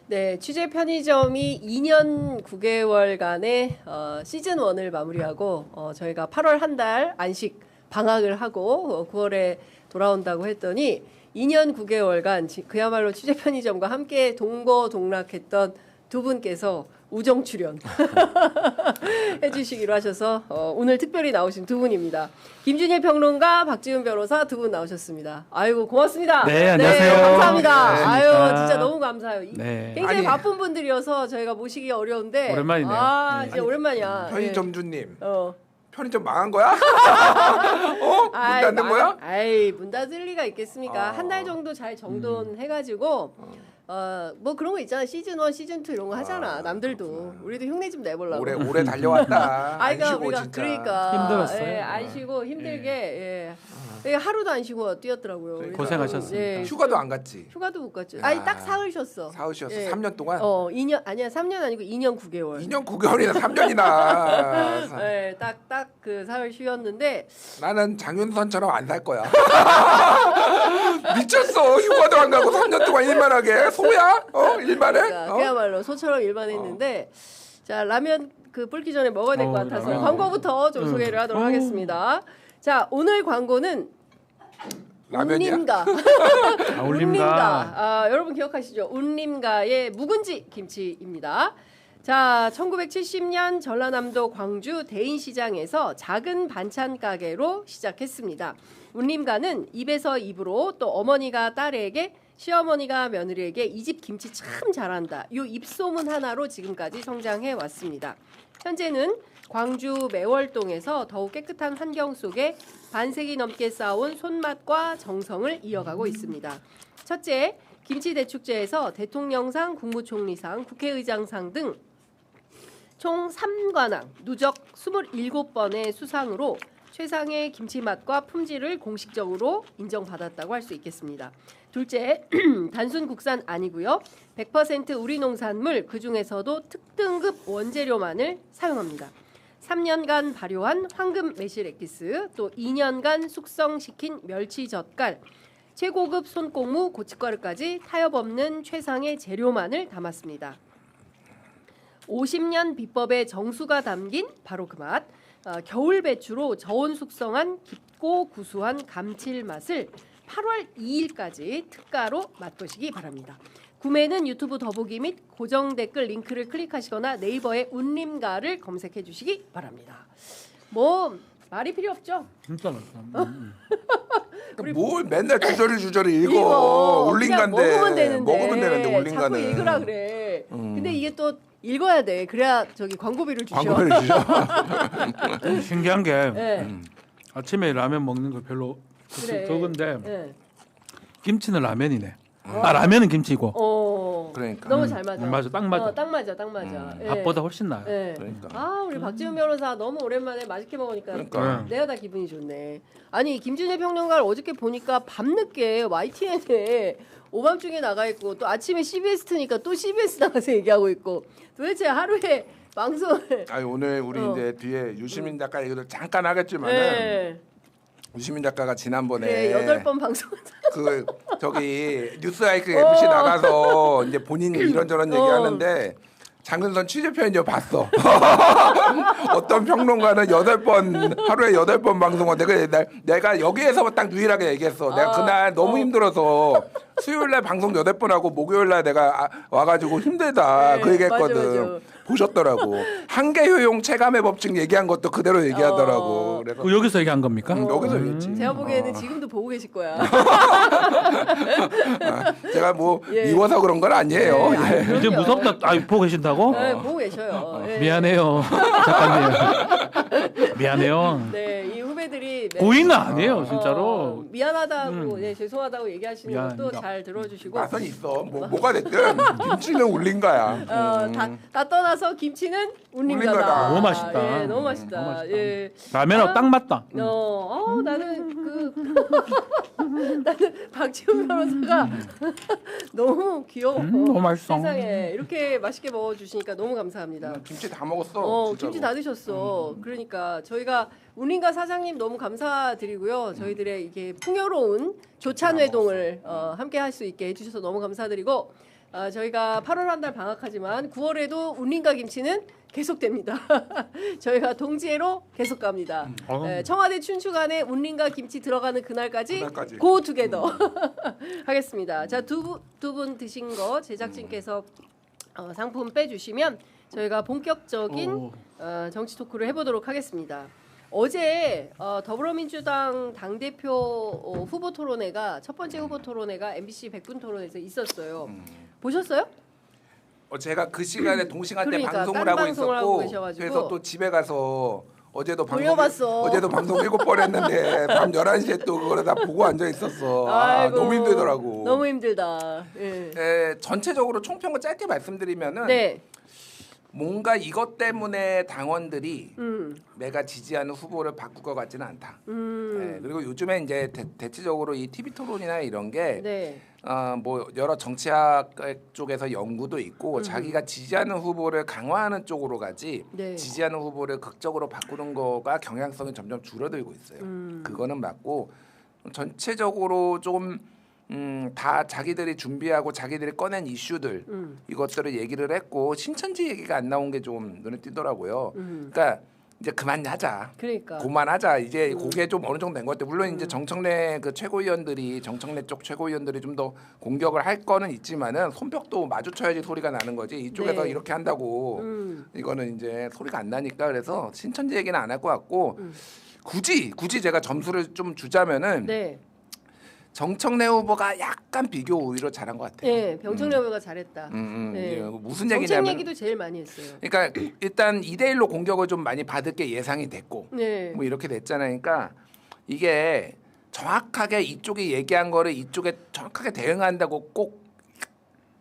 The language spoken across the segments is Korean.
네, 취재 편의점이 2년 9개월간의 시즌 1을 마무리하고 저희가 8월 한 달 안식 방학을 하고 9월에 돌아온다고 했더니 2년 9개월간 그야말로 취재 편의점과 함께 동거동락했던 두 분께서 우정 출연 해주시기로 하셔서 오늘 특별히 나오신 두 분입니다. 김준일 평론가, 박지훈 변호사 두 분 나오셨습니다. 아이고 고맙습니다. 네, 안녕하세요. 네, 감사합니다. 네, 아유 진짜 너무 감사해요. 네. 굉장히 바쁜 분들이어서 저희가 모시기 어려운데 오랜만이네요. 아 진짜 오랜만이야. 편의점주님. 네. 편의점 망한 거야? 문 닫는 거야? 아이 문 닫을 리가 있겠습니까? 한 달 정도 잘 정돈해가지고 뭐 그런 거 있잖아. 시즌 1, 시즌 2 이런 거 하잖아. 남들도 우리도 흉내 좀 내보려고. 오래 달려왔다. 안 그러니까 쉬고 우리가 진짜. 그러니까 힘들었어요. 예, 안 쉬고 힘들게 예. 하루도 안 쉬고 뛰었더라고요. 그래서, 고생하셨습니다. 예, 휴가도 안 갔지. 휴가도 못 갔죠. 야. 아니 딱 사흘 쉬었어. 사흘 쉬었어. 예. 3년 동안. 2년 아니야 3년 아니고 2년 9개월. 2년 9개월이나 3년이나. 네, 딱 그 사흘 쉬었는데 나는 장윤선처럼 안 살 거야. 미쳤어. 휴가도 안 가고 3년 동안 일만 하게. 소야? 일만 해? 그러니까 그야말로 소처럼 일만 했는데 자 라면 그 불기 전에 먹어야 될 것 같아서 라면. 광고부터 좀 소개를 하도록 하겠습니다. 자 오늘 광고는 라면이야? 운림가. 울림가. 여러분 기억하시죠? 운림가의 묵은지 김치입니다. 자, 1970년 전라남도 광주 대인시장에서 작은 반찬 가게로 시작했습니다. 운림가는 입에서 입으로 또 어머니가 딸에게 시어머니가 며느리에게 이 집 김치 참 잘한다. 이 입소문 하나로 지금까지 성장해 왔습니다. 현재는 광주 매월동에서 더욱 깨끗한 환경 속에 반세기 넘게 쌓아온 손맛과 정성을 이어가고 있습니다. 첫째, 김치대축제에서 대통령상, 국무총리상, 국회의장상 등 총 3관왕, 누적 27번의 수상으로 최상의 김치 맛과 품질을 공식적으로 인정받았다고 할 수 있겠습니다. 둘째, 단순 국산 아니고요. 100% 우리 농산물, 그중에서도 특등급 원재료만을 사용합니다. 3년간 발효한 황금 매실액기스, 또 2년간 숙성시킨 멸치젓갈, 최고급 손꼽무 고춧가루까지 타협 없는 최상의 재료만을 담았습니다. 50년 비법의 정수가 담긴 바로 그 맛. 겨울 배추로 저온 숙성한 깊고 구수한 감칠맛을 8월 2일까지 특가로 맛보시기 바랍니다. 구매는 유튜브 더보기 및 고정 댓글 링크를 클릭하시거나 네이버에 운림가를 검색해 주시기 바랍니다. 뭐 말이 필요 없죠? 진짜 맛있다. 뭘 맨날 주저리 읽어. 울림가인데. 먹으면 되는데 울림가는. 자꾸 읽으라 그래. 근데 이게 또 읽어야 돼. 그래야 저기 광고비를 주셔. 광고를 주죠. 신기한 게 네. 아침에 라면 먹는 거 별로 그래. 적은데 네. 김치는 라면이네. 라면은 김치고. 그러니까. 너무 잘 맞아. 맞아, 딱 맞아. 딱 맞아. 예. 밥보다 훨씬 나아요. 예. 그러니까. 우리 박지훈 변호사 너무 오랜만에 맛있게 먹으니까 그러니까. 내가 다 기분이 좋네. 아니 김준일 평론가를 어저께 보니까 밤늦게 YTN에 오밤중에 나가 있고 또 아침에 CBS 트니까 또 CBS 나가서 얘기하고 있고 도대체 하루에 방송을 아니 오늘 우리 이제 뒤에 유시민 작가 얘기도 잠깐 하겠지만은 네. 유시민 작가가 지난번에 그래 8번 방송 그 저기 뉴스아이크 MC 나가서 이제 본인이 이런저런 얘기하는데 장윤선 취재편이요 봤어. 어떤 평론가는 8번 하루에 8번 방송을 내가 여기에서 딱 유일하게 얘기했어. 내가 그날 너무 힘들어서 수요일날 방송 8번 하고 목요일날 내가 와가지고 힘들다 네, 그 얘기했거든. 맞아. 보셨더라고. 한계 효용 체감의 법칙 얘기한 것도 그대로 얘기하더라고. 그래서 그 여기서 얘기한 겁니까? 여기서 얘기했지. 제가 보기에는 지금도 보고 계실 거야. 제가 뭐 예. 미워서 그런 건 아니에요. 네, 아니, 예. 그럼요. 이제 무섭다. 보고 계신다고? 네, 보고 계셔요. 예. 미안해요. 작가님. 미안해요. 네, 이 후배들이 네. 고의는 아니에요, 진짜로. 미안하다고, 네, 죄송하다고 얘기하시는 것도 미안합니다. 잘 들어주시고. 맛은 있어. 뭐가 됐든 김치는 울린 거야. 다 떠나서 김치는 운림가다. 운림가다. 너무 맛있다. 예, 너무 맛있다. 너무 맛있다. 예. 라면하고 딱 맞다. 나는 나는 박지훈 변호사가 너무 귀여워. 너무 맛있어. 세상에 이렇게 맛있게 먹어주시니까 너무 감사합니다. 김치 다 먹었어. 진짜로. 김치 다 드셨어. 그러니까 저희가 운림가 사장님 너무 감사드리고요. 저희들의 이게 풍요로운 조찬 회동을 함께 할 수 있게 해주셔서 너무 감사드리고 저희가 8월 한 달 방학하지만 9월에도 운림과 김치는 계속됩니다. 저희가 동지애로 계속 갑니다. 청와대 춘추관에 운림과 김치 들어가는 그날까지 고 투게더 하겠습니다. 자, 두 분 드신 거 제작진께서 상품 빼주시면 저희가 본격적인 정치 토크를 해보도록 하겠습니다. 어제 더불어민주당 당대표 후보 토론회가 첫 번째 후보 토론회가 MBC 100분 토론에서 있었어요. 보셨어요? 제가 그 시간에 동시간대 그러니까, 방송을 딴 하고 방송을 하고 있었고 계셔가지고. 그래서 또 집에 가서 어제도 돌려봤어. 7번 했는데 밤 11시에 또 그걸 다 보고 앉아 있었어. 아이고, 너무 힘들더라고. 너무 힘들다. 예. 전체적으로 총평을 짧게 말씀드리면은 네. 뭔가 이것 때문에 당원들이 내가 지지하는 후보를 바꿀 것 같지는 않다. 그리고 요즘에 이제 대체적으로 이 TV 토론이나 이런 게 네. 뭐 여러 정치학 쪽에서 연구도 있고 자기가 지지하는 후보를 강화하는 쪽으로 가지 네. 지지하는 후보를 극적으로 바꾸는 거가 경향성이 점점 줄어들고 있어요. 그거는 맞고 전체적으로 조금 다 자기들이 준비하고 자기들이 꺼낸 이슈들 이것들을 얘기를 했고 신천지 얘기가 안 나온 게 좀 눈에 띄더라고요. 그러니까 이제 그만하자. 그러니까. 그만하자. 이제 그게 좀 어느 정도 된 것 같아요. 물론 이제 정청래 그 최고위원들이 정청래 쪽 최고위원들이 좀 더 공격을 할 거는 있지만은 손뼉도 마주쳐야지 소리가 나는 거지. 이쪽에서 네. 이렇게 한다고 이거는 이제 소리가 안 나니까 그래서 신천지 얘기는 안 할 것 같고 굳이 제가 점수를 좀 주자면은 네. 정청래 후보가 약간 비교 우위로 잘한 것 같아요. 네. 병청래 후보가 잘했다. 이게 무슨 정책 얘기냐면 얘기도 제일 많이 했어요. 그러니까 일단 2대1로 공격을 좀 많이 받을 게 예상이 됐고 네. 뭐 이렇게 됐잖아요. 그러니까 이게 정확하게 이쪽이 얘기한 거를 이쪽에 정확하게 대응한다고 꼭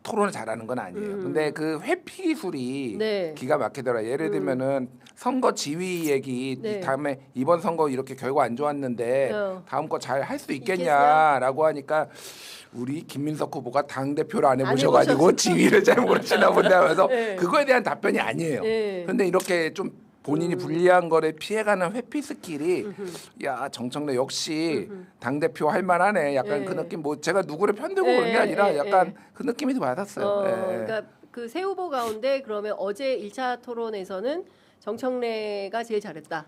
토론을 잘하는 건 아니에요. 근데 그 회피 기술이 네. 기가 막히더라. 예를 들면은 선거 지위 얘기 네. 다음에 이번 선거 이렇게 결과 안 좋았는데 다음 거 잘 할 수 있겠냐라고 하니까 우리 김민석 후보가 당 대표를 안 해보셔가지고 지위를 잘 모르시나 본데 하면서 네. 그거에 대한 답변이 아니에요. 네. 그런데 이렇게 좀 본인이 불리한 거를 피해가는 회피 스킬이 야 정청래 역시 당 대표 할 만하네. 약간 예. 그 느낌 뭐 제가 누구를 편들고 예, 그런 게 아니라 예, 약간 예. 그 느낌이 받았어요. 예. 그러니까 그 세 후보 가운데 그러면 어제 1차 토론에서는 정청래가 제일 잘했다.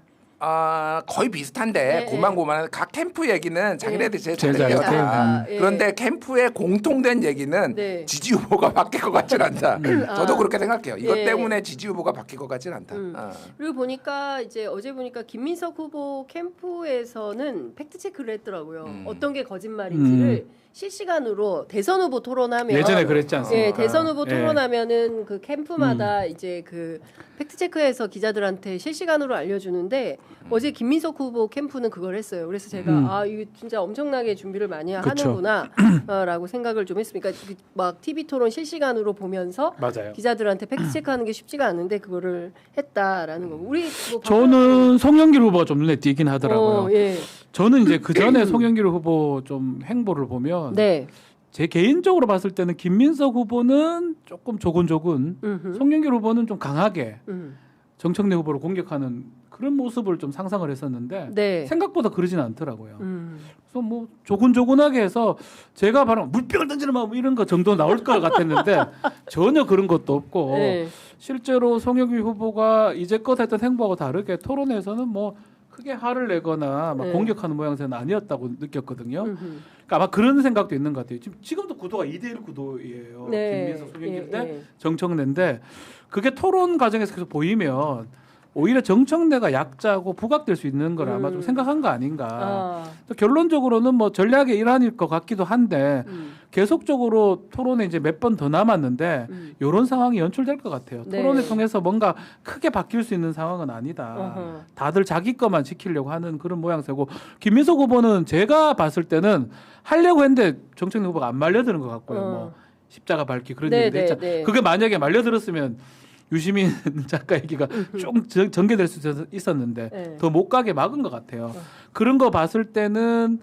거의 비슷한데 네, 고만고만한 각 캠프 얘기는 자기네들이 제일 잘해요. 잘했대. 다. 예. 그런데 캠프의 공통된 얘기는 네. 지지 후보가 바뀔 것 같진 않다. 저도 그렇게 생각해요. 이것 예. 때문에 지지 후보가 바뀔 것 같진 않다. 그리고 보니까 이제 어제 보니까 김민석 후보 캠프에서는 팩트 체크를 했더라고요. 어떤 게 거짓말인지를 실시간으로 대선 후보 토론하면 예전에 그랬지 않습니까? 예, 대선 후보 예. 토론하면은 그 캠프마다 이제 그 팩트 체크해서 기자들한테 실시간으로 알려주는데 어제 김민석 후보 캠프는 그걸 했어요. 그래서 제가 이거 진짜 엄청나게 준비를 많이 그쵸. 하는구나라고 생각을 좀 했습니다. 그러니까 막 TV 토론 실시간으로 보면서 맞아요. 기자들한테 팩트 체크하는 게 쉽지가 않은데 그거를 했다라는 거고. 우리 뭐 저는 송영길 후보가 좀 눈에 띄긴 하더라고요. 예. 저는 이제 그 전에 송영길 후보 좀 행보를 보면 네. 제 개인적으로 봤을 때는 김민석 후보는 조금 조근조근, 송영길 후보는 좀 강하게 정청래 후보를 공격하는 그런 모습을 좀 상상을 했었는데 네. 생각보다 그러진 않더라고요. 그래서 뭐 조근조근하게 해서 제가 바로 물병을 던지는 마음 이런 거 정도 나올 것 같았는데 전혀 그런 것도 없고 네. 실제로 송영길 후보가 이제껏 했던 행보하고 다르게 토론에서는 뭐 크게 화를 내거나 막 네. 공격하는 모양새는 아니었다고 느꼈거든요. 그러니까 아마 그런 생각도 있는 것 같아요. 지금도 구도가 2대1 구도예요. 네. 김민석, 송영길 대 예. 정청래인데 그게 토론 과정에서 계속 보이면 오히려 정청래가 약자고 부각될 수 있는 걸 아마 좀 생각한 거 아닌가. 또 결론적으로는 뭐 전략의 일환일 것 같기도 한데 계속적으로 토론에 이제 몇 번 더 남았는데 이런 상황이 연출될 것 같아요. 네. 토론을 통해서 뭔가 크게 바뀔 수 있는 상황은 아니다. 다들 자기 것만 지키려고 하는 그런 모양새고 김민석 후보는 제가 봤을 때는 하려고 했는데 정청래 후보가 안 말려드는 것 같고요. 뭐 십자가 밟기 그런 네, 얘기도 했잖아요. 네. 그게 만약에 말려들었으면 유시민 작가 얘기가 좀 전개될 수 있었는데 네. 더 못 가게 막은 것 같아요. 그런 거 봤을 때는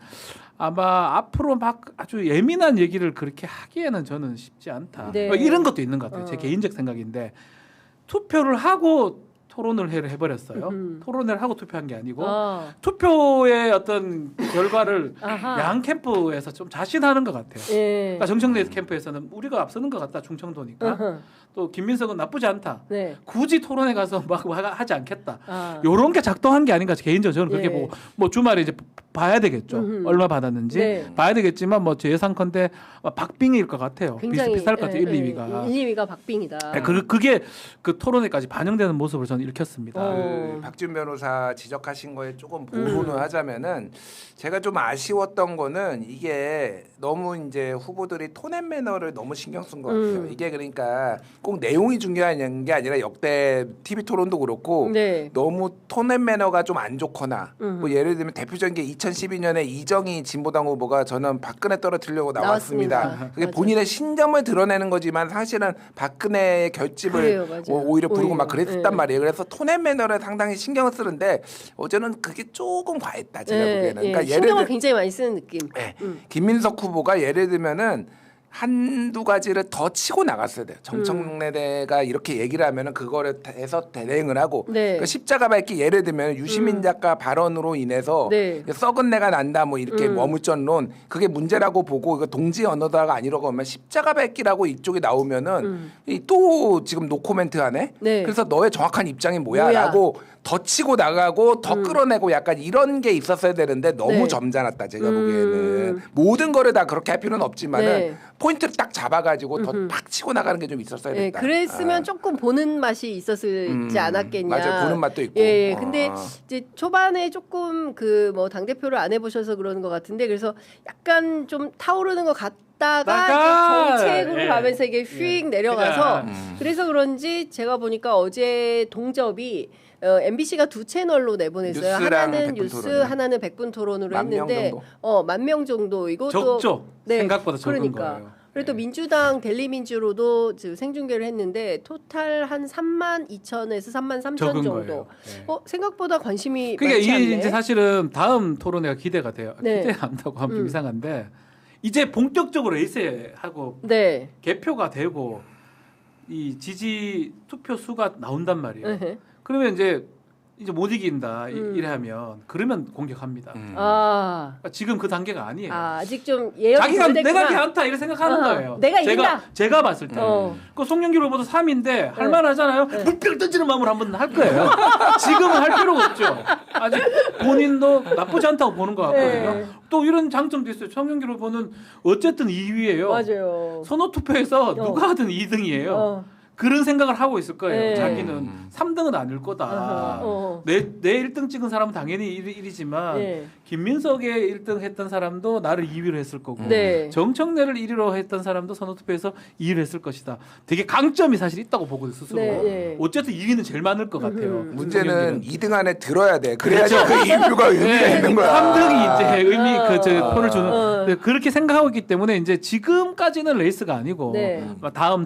아마 앞으로 막 아주 예민한 얘기를 그렇게 하기에는 저는 쉽지 않다. 네. 이런 것도 있는 것 같아요. 제 개인적 생각인데 투표를 하고 토론을 해버렸어요. 토론회를 하고 투표한 게 아니고 아. 투표의 어떤 결과를 아하. 양 캠프에서 좀 자신하는 것 같아요. 예. 그러니까 정청래 캠프에서는 우리가 앞서는 것 같다 충청도니까. 어허. 또 김민석은 나쁘지 않다. 네. 굳이 토론회 가서 막 하지 않겠다. 아. 요런 게 작동한 게 아닌가 개인적으로 저는 그렇게 예. 보고 뭐 주말에 이제 봐야 되겠죠. 얼마 받았는지 네. 봐야 되겠지만 뭐 제 예상컨대 박빙일 것 같아요. 굉장히 비슷할 것 같아요. 1, 2위가. 1, 2위가 박빙이다. 네, 그게 그 토론회까지 반영되는 모습을 저는 일으켰습니다. 어. 그 박준 변호사 지적하신 거에 조금 보완을 하자면은 제가 좀 아쉬웠던 거는 이게 너무 이제 후보들이 톤앤 매너를 너무 신경 쓴 것 같아요. 이게 그러니까 꼭 내용이 중요한 게 아니라 역대 TV 토론도 그렇고 네. 너무 톤앤 매너가 좀 안 좋거나 뭐 예를 들면 대표적인 게 2012년에 이정희 진보당 후보가 저는 박근혜 떨어뜨리려고 나왔습니다. 나왔습니다. 그게 맞아요. 본인의 신점을 드러내는 거지만 사실은 박근혜의 결집을 그래요, 맞아요. 오히려 부르고 막 오히려. 그랬단 네. 말이에요. 그래서 톤앤 매너를 상당히 신경을 쓰는데 어제는 그게 조금 과했다 제가 보기에는. 그러니까 신경을 굉장히 많이 쓰는 느낌. 네. 김민석 후보가 예를 들면은 한두 가지를 더 치고 나갔어야 돼요. 정청래가 이렇게 얘기를 하면은 그거를 해서 대응을 하고 네. 그러니까 십자가 밟기 예를 들면 유시민 작가 발언으로 인해서 네. 썩은 내가 난다 뭐 이렇게 머물전론 그게 문제라고 보고 이거 동지 언어다가 아니라고 하면 십자가 밟기라고 이쪽이 나오면은 또 지금 노코멘트 하네. 네. 그래서 너의 정확한 입장이 뭐야라고 더 치고 나가고 더 끌어내고 약간 이런 게 있었어야 되는데 너무 네. 점잖았다 제가 보기에는 모든 거를 다 그렇게 할 필요는 없지만은 네. 포인트를 딱 잡아가지고 더 팍 치고 나가는 게 좀 있었어야 네, 됐다. 그랬으면 조금 보는 맛이 있었을지 않았겠냐. 맞아요. 보는 맛도 있고. 예, 근데 이제 초반에 조금 그 뭐 당 대표를 안 해보셔서 그러는 것 같은데 그래서 약간 좀 타오르는 것 같다가 이제 정책으로 예. 가면서 이게 휙 내려가서 그냥, 그래서 그런지 제가 보니까 어제 동접이 MBC가 두 채널로 내보냈어요. 뉴스랑 하나는 백분 뉴스, 토론을. 하나는 백분 토론으로 10,000명 했는데 정도? 10,000명 정도 이것도 적죠. 생각보다 적은 그러니까. 거예요. 그리고 또 민주당 델리민주로도 지금 생중계를 했는데 토탈 한 32,000에서 33,000 적은 정도. 거예요. 네. 생각보다 관심이 그러니까 많지 이게 않네. 이제 사실은 다음 토론회가 기대가 돼요. 네. 기대한다고 하면 좀 이상한데 이제 본격적으로 에세이하고 네. 개표가 되고 이 지지 투표 수가 나온단 말이에요. 에헤. 그러면 이제 못 이긴다 이래하면 그러면 공격합니다. 아. 그러니까 지금 그 단계가 아니에요. 아직 좀 예언이 자기가 덜 됐구나. 내가 괜찮다 이렇게 생각하는 아하, 거예요. 내가 이긴다. 제가 봤을 때. 그 송영길 후보도 3인데 할만하잖아요. 물병 던지는 마음으로 한번 할 거예요. 지금은 할 필요가 없죠. 아직 본인도 나쁘지 않다고 보는 것 같거든요. 네. 또 이런 장점도 있어요. 송영길 후보는 어쨌든 2위예요. 맞아요. 선호 투표에서 누가 하든 2등이에요. 그런 생각을 하고 있을 거예요. 네. 자기는 3등은 아닐 거다. 내 1등 찍은 사람은 당연히 1위지만 네. 김민석의 1등 했던 사람도 나를 2위로 했을 거고 네. 정청래를 1위로 했던 사람도 선호투표에서 2위를 했을 것이다. 되게 강점이 사실 있다고 보거든요. 스스로. 네, 네. 어쨌든 2위는 제일 많을 것 같아요. 문제는 2등 안에 들어야 돼. 그래야지 그 이유가 의미가 있는 거야. 3등이 이제 의미 표를 주는 네, 그렇게 생각하고 있기 때문에 이제 지금까지는 레이스가 아니고 네. 다음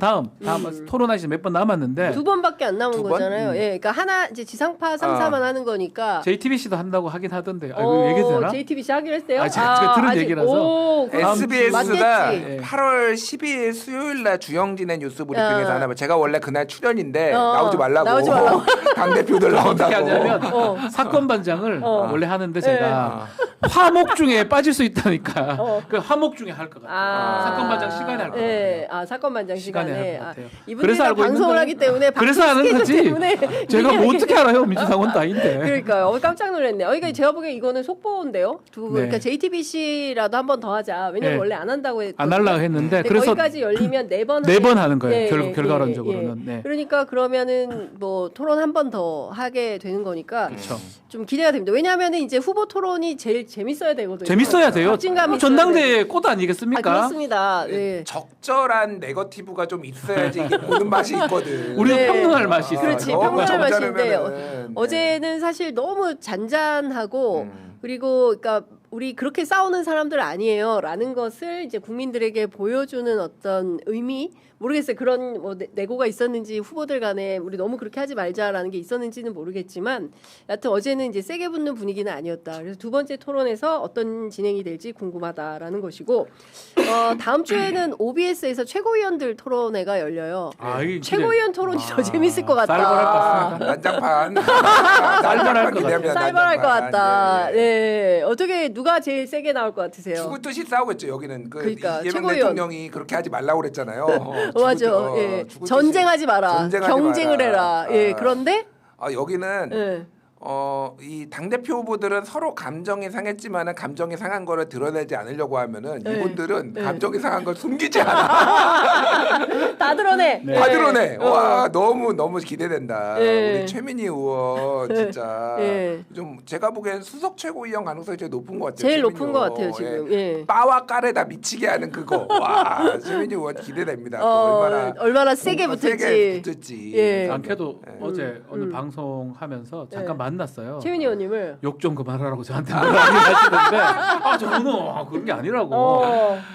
토론하시 몇 번 남았는데 두 번밖에 안 남은 두 번? 거잖아요. 예. 그러니까 하나 이제 지상파 3사만 하는 거니까. JTBC도 한다고 하긴 하던데. 이거 얘기 되나? JTBC 하기로 했대요. 제가 들은 아직- 얘기라서. 오, 그럼 SBS가 맞겠지. 8월 12일 수요일 날 주영진의 뉴스 브리핑에서 어. 하나 봐. 제가 원래 그날 출연인데 어. 나오지 말라고. 나오지 말라고. 당 대표들 어떻게 나온다고. 하냐면 사건 반장을 원래 하는데 제가 화목 중에 빠질 수 있다니까 그 화목 중에 할 것 같아요. 사건 반장 시간에 할 것 같아요. 네, 사건 반장 시간에 시간에. 할것 같아요. 이분들이 그래서 알고 방송을 있는 하기 때문에 그래서 방송 아는 스케줄 거지. 때문에 제가 뭐 미리 어떻게 알아요? 민주당원도 아닌데. 그러니까요. 깜짝 놀랐네요. 그러니까 제가 보기엔 이거는 속보인데요. 네. 그러니까 JTBC라도 한 번 더 하자. 왜냐면 네. 원래 안 한다고 했고. 안 하려고 했는데 그래서 거기까지 열리면 4번 네 번 하는 거예요. 결과론적으로는. 네. 그러니까 그러면은 뭐 토론 한 번 더 하게 되는 거니까 그렇죠. 좀 기대가 됩니다. 왜냐하면은 이제 후보 토론이 제일 재밌어야 되거든요. 재밌어야 돼요. 박진감이 전당대회 꽃 아니겠습니까? 그렇습니다. 네. 적절한 네거티브가 좀 있어야지 이게 보는 맛이 있거든. 우리도 네. 평등할 맛이 있어요. 그렇지. 너무 평등할 맛인데 점잖으면은, 어제는 사실 너무 잔잔하고 그리고 그러니까 우리 그렇게 싸우는 사람들 아니에요라는 것을 이제 국민들에게 보여주는 어떤 의미 모르겠어요. 그런 뭐 내고가 있었는지 후보들 간에 우리 너무 그렇게 하지 말자라는 게 있었는지는 모르겠지만 여하튼 어제는 이제 세게 붙는 분위기는 아니었다. 그래서 두 번째 토론에서 어떤 진행이 될지 궁금하다라는 것이고 다음 주에는 OBS에서 최고위원들 토론회가 열려요. 이게 최고위원 토론이 더 재밌을 것 같다. 쌀벌할 것 같습니다. 난장판. 쌀벌할 것 같아요. 쌀벌할 것 같다. 네. 네. 어떻게 누가 제일 세게 나올 것 같으세요? 죽을 듯이 싸우겠죠. 여기는 그러니까, 이재명 최고위원. 대통령이 그렇게 하지 말라고 그랬잖아요. 맞아. 예. 죽을 듯이 전쟁하지 마라. 전쟁하지 경쟁을 마라. 해라. 예. 그런데 여기는 예. 이 당대표 후보들은 서로 감정이 상했지만은 감정이 상한 거를 드러내지 않으려고 하면은 네. 이분들은 네. 감정이 상한 걸 숨기지 않아. 다 드러내. 네. 다 드러내. 어. 와 너무 기대된다. 네. 우리 최민희 의원 진짜 네. 좀 제가 보기엔 수석 최고위원 가능성이 제일 높은 것 같아요. 제일 최민희 높은 것 의원. 같아요 지금. 예. 예. 빠와 까레다 미치게 하는 그거. 와 최민희 의원 기대됩니다. 또 얼마나 세게 붙을지. 붙을지. 예. 안케도 네. 어제 오늘 방송하면서 잠깐 네. 만났어요. 최민희 의원님을. 욕 좀 그만하라고 저한테 뭐라 하시던데 저는 그런 게 아니라고.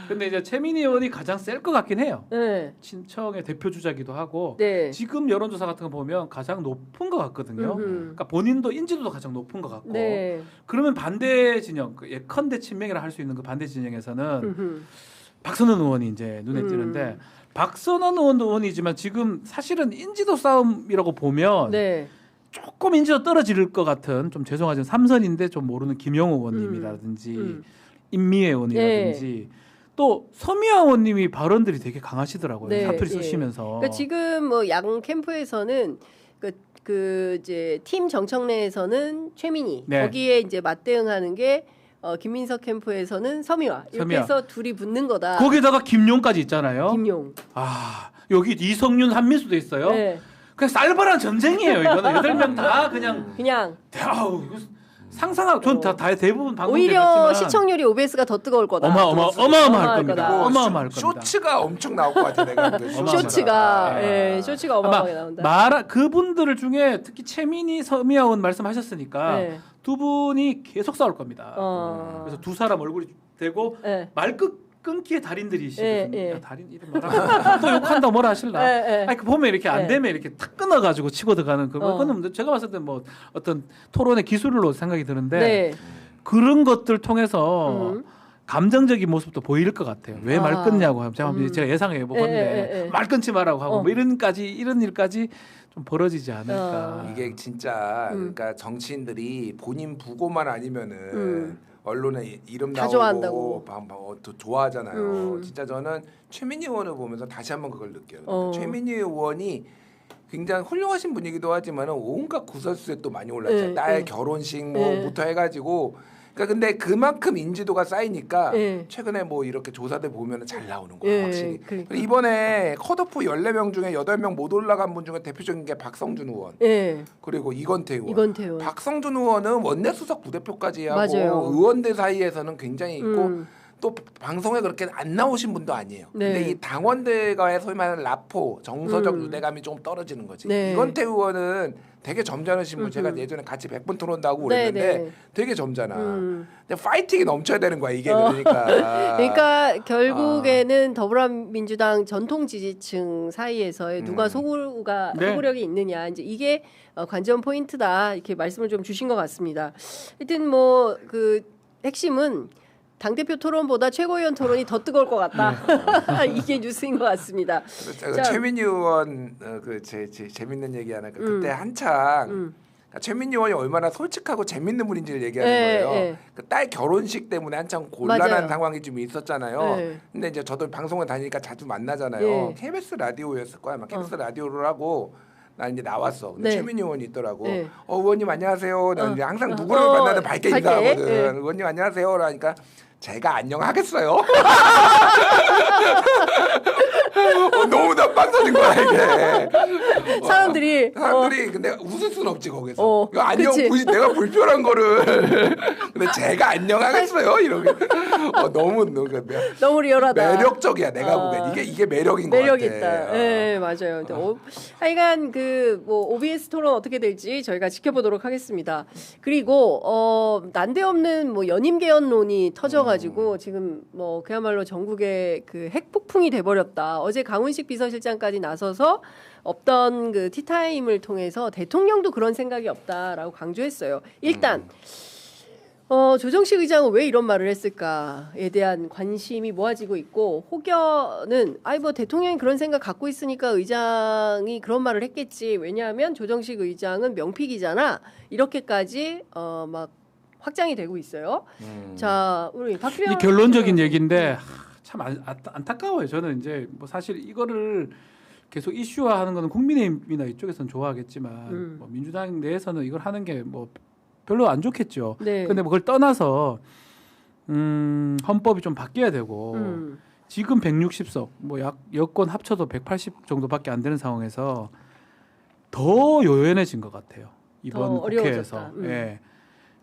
근데 이제 최민희 의원이 가장 셀 것 같긴 해요. 네. 친청의 대표 주자기도 하고 네. 지금 여론조사 같은 거 보면 가장 높은 것 같거든요. 음흠. 그러니까 본인도 인지도도 가장 높은 것 같고. 네. 그러면 반대 진영, 예컨대 친명이라 할 수 있는 그 반대 진영에서는 음흠. 박선원 의원이 이제 눈에 띄는데 박선원 의원이지만 지금 사실은 인지도 싸움이라고 보면 네. 조금 인지도 떨어질 것 같은 좀 죄송하지만 삼선인데 좀 모르는 김영호 의원님이라든지 임미애 의원이라든지 또 서미아 의원님이 발언들이 되게 강하시더라고요. 네, 사투리 예. 쓰시면서. 그러니까 지금 뭐 양 캠프에서는 그 이제 팀 정청래에서는 최민희 네. 거기에 이제 맞대응하는 게 김민석 캠프에서는 서미화 이렇게 서미화. 해서 둘이 붙는 거다. 거기다가 김용까지 있잖아요. 김용. 여기 이성윤 한미수도 있어요. 네. 그냥 쌀벌한 전쟁이에요. 이거는 8명 다 그냥 그냥 이거 상상하고 전 다 대부분 방송 오히려 시청률이 OBS가 더 뜨거울 거다. 어마어마할 겁니다. 어마어마할 겁니다. 쇼츠가 엄청 나올 것 같아 내가. 쇼츠가 쇼츠가 어마어마하게 나온다. 그분들 중에 특히 최민희 서미아 의원 말씀하셨으니까 네. 두 분이 계속 싸울 겁니다. 어. 그래서 두 사람 얼굴이 대고 네. 말 끊기의 달인들이시거든요. 예, 예. 달인 이름 뭐라 또 욕한다 뭐라 하실라. 예, 예. 아니 그 보면 이렇게 안 예. 되면 이렇게 탁 끊어가지고 치고 들어가는 그거는 제가 봤을 때 뭐 어떤 토론의 기술로 생각이 드는데 네. 그런 것들 통해서 감정적인 모습도 보일 것 같아요. 왜 말 끊냐고 하면 제가 예상해 보건데 말 끊지 말라고 하고 뭐 이런 일까지 좀 벌어지지 않을까. 이게 진짜 그러니까 정치인들이 본인 부고만 아니면은 언론에 이름 다 나오고 좋아한다고. 더 좋아하잖아요. 진짜 저는 최민희 의원을 보면서 다시 한번 그걸 느껴요. 최민희 의원이 굉장히 훌륭하신 분이기도 하지만 온갖 구설수에 또 많이 올랐잖아요. 네, 딸 네. 결혼식 뭐부터 해가지고 그러니까 근데 그만큼 인지도가 쌓이니까 네. 최근에 뭐 이렇게 조사들 보면 잘 나오는 거예요. 네, 확실히. 그러니까. 이번에 컷오프 14명 중에 8명 못 올라간 분 중에 대표적인 게 박성준 의원. 예. 그리고 이건태 의원. 이건태 의원. 박성준 의원은 원내 수석 부대표까지 하고 맞아요. 의원들 사이에서는 굉장히 있고 또 방송에 그렇게 안 나오신 분도 아니에요. 네. 근데 이 당원들과의 소위 말하는 라포, 정서적 유대감이 조금 떨어지는 거지. 네. 이건태 의원은 되게 점잖으신 분. 제가 예전에 같이 100분 토론도 하고 그랬는데 네. 되게 점잖아. 근데 파이팅이 넘쳐야 되는 거야 이게 그러니까. 그러니까 결국에는 더불어민주당 전통 지지층 사이에서의 누가 소구력이 있느냐 이제 이게 관전 포인트다 이렇게 말씀을 좀 주신 것 같습니다. 하여튼 뭐 그 핵심은 당대표 토론보다 최고위원 토론이 더 뜨거울 것 같다. 이게 뉴스인 것 같습니다. 자, 최민희 의원 재밌는 얘기 하나. 그때 한창 최민희 의원이 얼마나 솔직하고 재밌는 분인지를 얘기하는 거예요. 그 딸 결혼식 때문에 한창 곤란한 맞아요. 상황이 좀 있었잖아요. 네. 근데 이제 저도 방송을 다니니까 자주 만나잖아요. 네. KBS 라디오였을 거야. 막 KBS 라디오를 하고 나 이제 나왔어. 근데 네. 최민희 의원이 있더라고. 네. 의원님 안녕하세요. 나 이제 항상 누구를 만나든 밝게 인사하거든. 네. 의원님 안녕하세요. 그러니까 제가 안녕하겠어요. 너무나 빵 터진 거야 이게. 사람들이 근데 웃을 수는 없지 거기서. 이거 안녕 그치. 내가 불편한 거를 근데 제가 안녕하겠어요 이러게. 너무 리얼하다. 매력적이야 내가 보기엔 이게 매력인 것 같아. 매력 있다. 네, 맞아요. 근데 하여간 뭐 OBS 토론 어떻게 될지 저희가 지켜보도록 하겠습니다. 그리고 난데없는 뭐 연임 개헌론이 터져가지고 지금 뭐 그야말로 전국에 그 핵폭풍이 돼버렸다. 어제 강훈식 비서실장까지 나서서 없던 그 티타임을 통해서 대통령도 그런 생각이 없다라고 강조했어요. 일단 조정식 의장은 왜 이런 말을 했을까에 대한 관심이 모아지고 있고, 혹여는 뭐 대통령이 그런 생각 갖고 있으니까 의장이 그런 말을 했겠지. 왜냐하면 조정식 의장은 명픽이잖아. 이렇게까지 막 확장이 되고 있어요. 자, 우리 박규영 이 결론적인 얘기인데 참 안타까워요. 저는 이제 뭐 사실 이거를 계속 이슈화하는 거는 국민의힘이나 이쪽에서는 좋아하겠지만 뭐 민주당 내에서는 이걸 하는 게 뭐 별로 안 좋겠죠. 네. 근데 뭐 그걸 떠나서 헌법이 좀 바뀌어야 되고 지금 160석 뭐 여권 합쳐도 180 정도밖에 안 되는 상황에서 더 요연해진 것 같아요. 이번 국회에서. 예.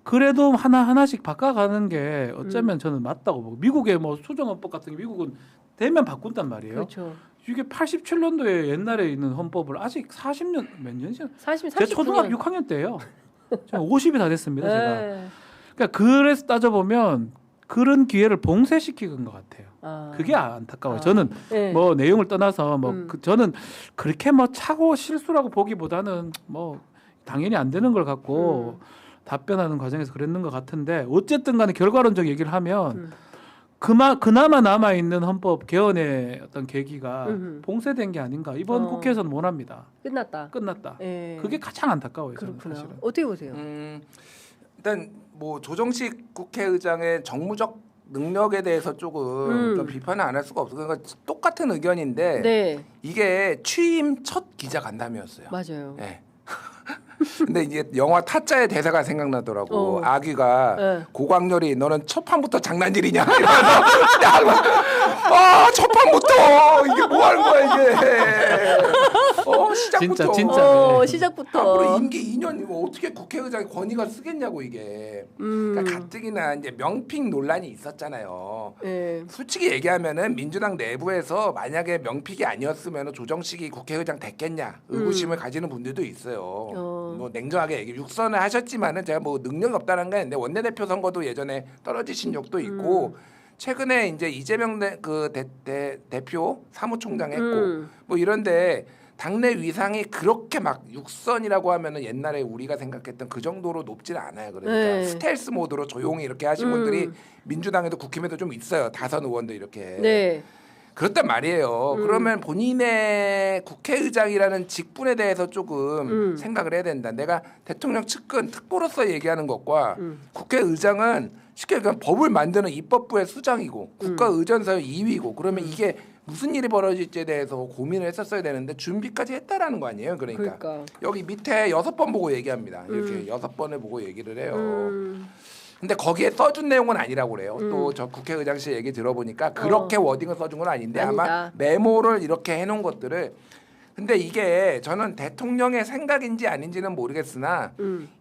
그래도 하나씩 바꿔가는 게 어쩌면 저는 맞다고 보고, 미국의 뭐 수정헌법 같은 게 미국은 되면 바꾼단 말이에요. 그렇죠. 이게 87년도에 옛날에 있는 헌법을 아직 40년 몇 년이죠? 40, 제 초등학교 6학년 때예요. 제가 50이 다 됐습니다. 제가. 네. 그러니까 그래서 따져보면 그런 기회를 봉쇄시키는 것 같아요. 그게 안타까워요. 저는 네. 뭐 내용을 떠나서 저는 그렇게 뭐 차고 실수라고 보기보다는 뭐 당연히 안 되는 걸 갖고 답변하는 과정에서 그랬는 것 같은데, 어쨌든 간에 결과론적 얘기를 하면 그나마 남아있는 헌법 개헌의 어떤 계기가 봉쇄된 게 아닌가. 이번 국회에서는 원합니다. 끝났다. 네. 그게 가장 안타까워요. 그렇구나. 사실은. 어떻게 보세요? 일단 뭐 조정식 국회의장의 정무적 능력에 대해서 조금 좀 비판을 안 할 수가 없어요. 그러니까 똑같은 의견인데 네. 이게 취임 첫 기자 간담회였어요. 맞아요. 네. 근데 이제 영화 타짜의 대사가 생각나더라고. 아귀가 네. 고광렬이 너는 첫 판부터 장난질이냐 이러면서 첫 판부터 이게 뭐 하는 거야 이게. 시작부터. 진짜. 시작부터. 앞으로 임기 2년 이거 어떻게 국회의장이 권위가 쓰겠냐고 이게. 그러니까 가뜩이나 이제 명픽 논란이 있었잖아요. 네. 솔직히 얘기하면은 민주당 내부에서 만약에 명픽이 아니었으면 조정식이 국회의장 됐겠냐 의구심을 가지는 분들도 있어요. 뭐 냉정하게 얘기 육선을 하셨지만은 제가 뭐 능력이 없다는 게 아닌데 원내대표 선거도 예전에 떨어지신 적도 있고 최근에 이제 이재명 대표 사무총장 했고 뭐 이런데 당내 위상이 그렇게 막 육선이라고 하면은 옛날에 우리가 생각했던 그 정도로 높지는 않아요. 그러니까 네. 스텔스 모드로 조용히 이렇게 하신 분들이 민주당에도 국힘에도 좀 있어요. 다선 의원도 이렇게. 네. 그렇단 말이에요. 그러면 본인의 국회의장이라는 직분에 대해서 조금 생각을 해야 된다. 내가 대통령 측근 특보로서 얘기하는 것과 국회의장은 쉽게 얘기하면 법을 만드는 입법부의 수장이고 국가의전서의 2위고 그러면 이게 무슨 일이 벌어질지에 대해서 고민을 했었어야 되는데 준비까지 했다라는 거 아니에요. 그러니까. 여기 밑에 6번 보고 얘기합니다. 이렇게 6번을 보고 얘기를 해요. 근데 거기에 써준 내용은 아니라고 그래요. 또 저 국회의장실 얘기 들어보니까 그렇게 워딩을 써준 건 아닌데 아니다. 아마 메모를 이렇게 해놓은 것들을. 근데 이게 저는 대통령의 생각인지 아닌지는 모르겠으나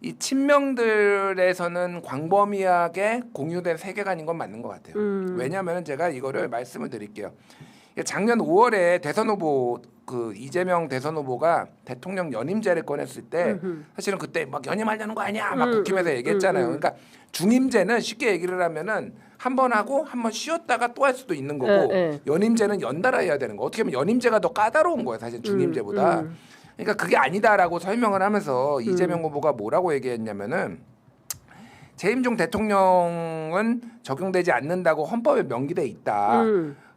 이 친명들에서는 광범위하게 공유된 세계관인 건 맞는 것 같아요. 왜냐하면 제가 이거를 말씀을 드릴게요. 작년 5월에 대선 후보 이재명 대선 후보가 대통령 연임제를 꺼냈을 때 사실은 그때 막 연임하려는 거 아니야 막 국힘에서 얘기했잖아요. 그러니까 중임제는 쉽게 얘기를 하면은 한 번 하고 한 번 쉬었다가 또 할 수도 있는 거고 연임제는 연달아 해야 되는 거. 어떻게 보면 연임제가 더 까다로운 거예요, 사실 중임제보다. 그러니까 그게 아니다라고 설명을 하면서 이재명 후보가 뭐라고 얘기했냐면은 재임종 대통령은 적용되지 않는다고 헌법에 명기돼 있다.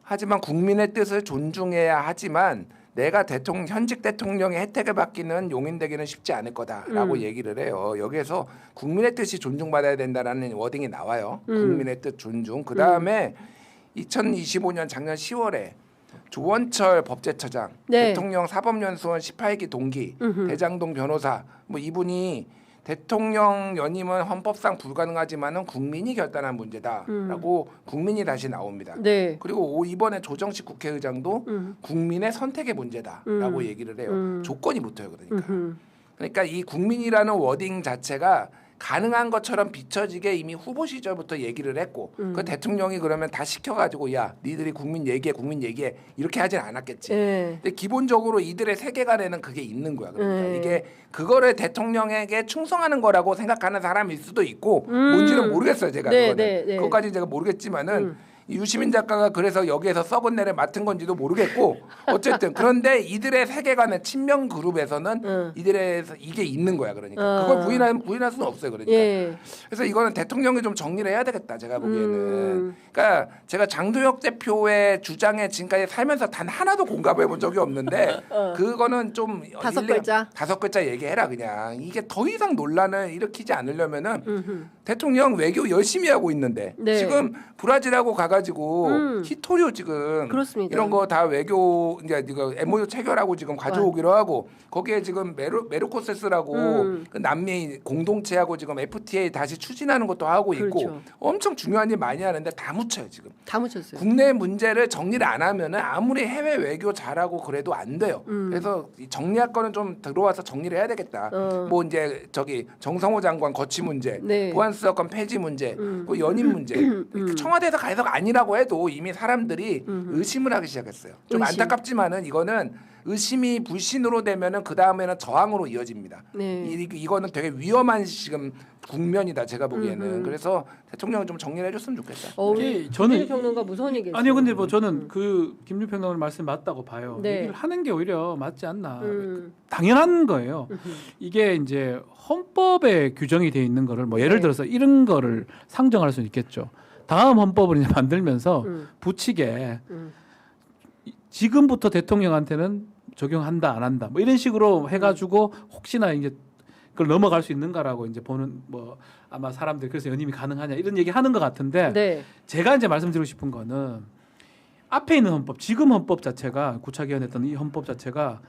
하지만 국민의 뜻을 존중해야 하지만 내가 현직 대통령의 혜택을 받기는 용인되기는 쉽지 않을 거다라고 얘기를 해요. 여기에서 국민의 뜻이 존중받아야 된다라는 워딩이 나와요. 국민의 뜻 존중. 그다음에 2025년 작년 10월에 조원철 법제처장, 대통령 사법연수원 18기 동기, 대장동 변호사 뭐 이분이 대통령 연임은 헌법상 불가능하지만은 국민이 결단한 문제다라고 국민이 다시 나옵니다. 네. 그리고 이번에 조정식 국회의장도 국민의 선택의 문제다라고 얘기를 해요. 조건이 붙어요, 그러니까. 그러니까 이 국민이라는 워딩 자체가 가능한 것처럼 비춰지게 이미 후보 시절부터 얘기를 했고 그 대통령이 그러면 다 시켜가지고 야 니들이 국민 얘기해 이렇게 하진 않았겠지. 근데 기본적으로 이들의 세계관에는 그게 있는 거야. 그러니까 이게 그거를 대통령에게 충성하는 거라고 생각하는 사람일 수도 있고 뭔지는 모르겠어요. 제가 그거는. 그것까지 제가 모르겠지만은 유시민 작가가 그래서 여기에서 썩은 내를 맡은 건지도 모르겠고 어쨌든 그런데 이들의 세계관의 친명 그룹에서는 이들에서 이게 있는 거야. 그러니까 그걸 부인할 수는 없어요. 그러니까 그래서 이거는 대통령이 좀 정리를 해야 되겠다. 제가 보기에는 그러니까 제가 장도혁 대표의 주장에 지금까지 살면서 단 하나도 공감해 본 적이 없는데 그거는 좀 다섯 글자 얘기해라. 그냥 이게 더 이상 논란을 일으키지 않으려면은 대통령 외교 열심히 하고 있는데 지금 브라질하고 가가지고 히토리오 지금 그렇습니다. 이런 거 다 외교 이제 이거 MOU 체결하고 지금 가져오기로 하고 거기에 지금 메르코세스라고 그 남미 공동체하고 지금 FTA 다시 추진하는 것도 하고 있고 엄청 중요한 일 많이 하는데 다 묻혀요 지금. 다 묻혔어요. 국내 문제를 정리를 안 하면은 아무리 해외 외교 잘하고 그래도 안 돼요. 그래서 이 정리할 거는 좀 들어와서 정리를 해야 되겠다. 뭐 이제 저기 정성호 장관 거취 문제, 보안수사권 폐지 문제, 그 연임 문제. 청와대에서 가해석 아니라고 해도 이미 사람들이 의심을 하기 시작했어요. 좀 안타깝지만은 이거는 의심이 불신으로 되면은 그 다음에는 저항으로 이어집니다. 이거는 되게 위험한 지금 국면이다 제가 보기에는. 그래서 대통령 좀 정리를 해줬으면 좋겠다. 저는 평론가 무서운 얘기. 아니요, 근데 뭐 저는 그 김준 평론가 말씀 맞다고 봐요. 얘기를 하는 게 오히려 맞지 않나. 당연한 거예요. 이게 이제 헌법에 규정이 돼 있는 거를 뭐 예를 들어서 이런 거를 상정할 수는 있겠죠. 다음 헌법을 이제 만들면서 붙이게 지금부터 대통령한테는 적용한다 안 한다 뭐 이런 식으로 해가지고 혹시나 이제 그걸 넘어갈 수 있는가라고 이제 보는 뭐 아마 사람들이 그래서 연임이 가능하냐 이런 얘기 하는 것 같은데 제가 이제 말씀드리고 싶은 거는 앞에 있는 헌법 지금 헌법 자체가 구차기원했던 이 헌법 자체가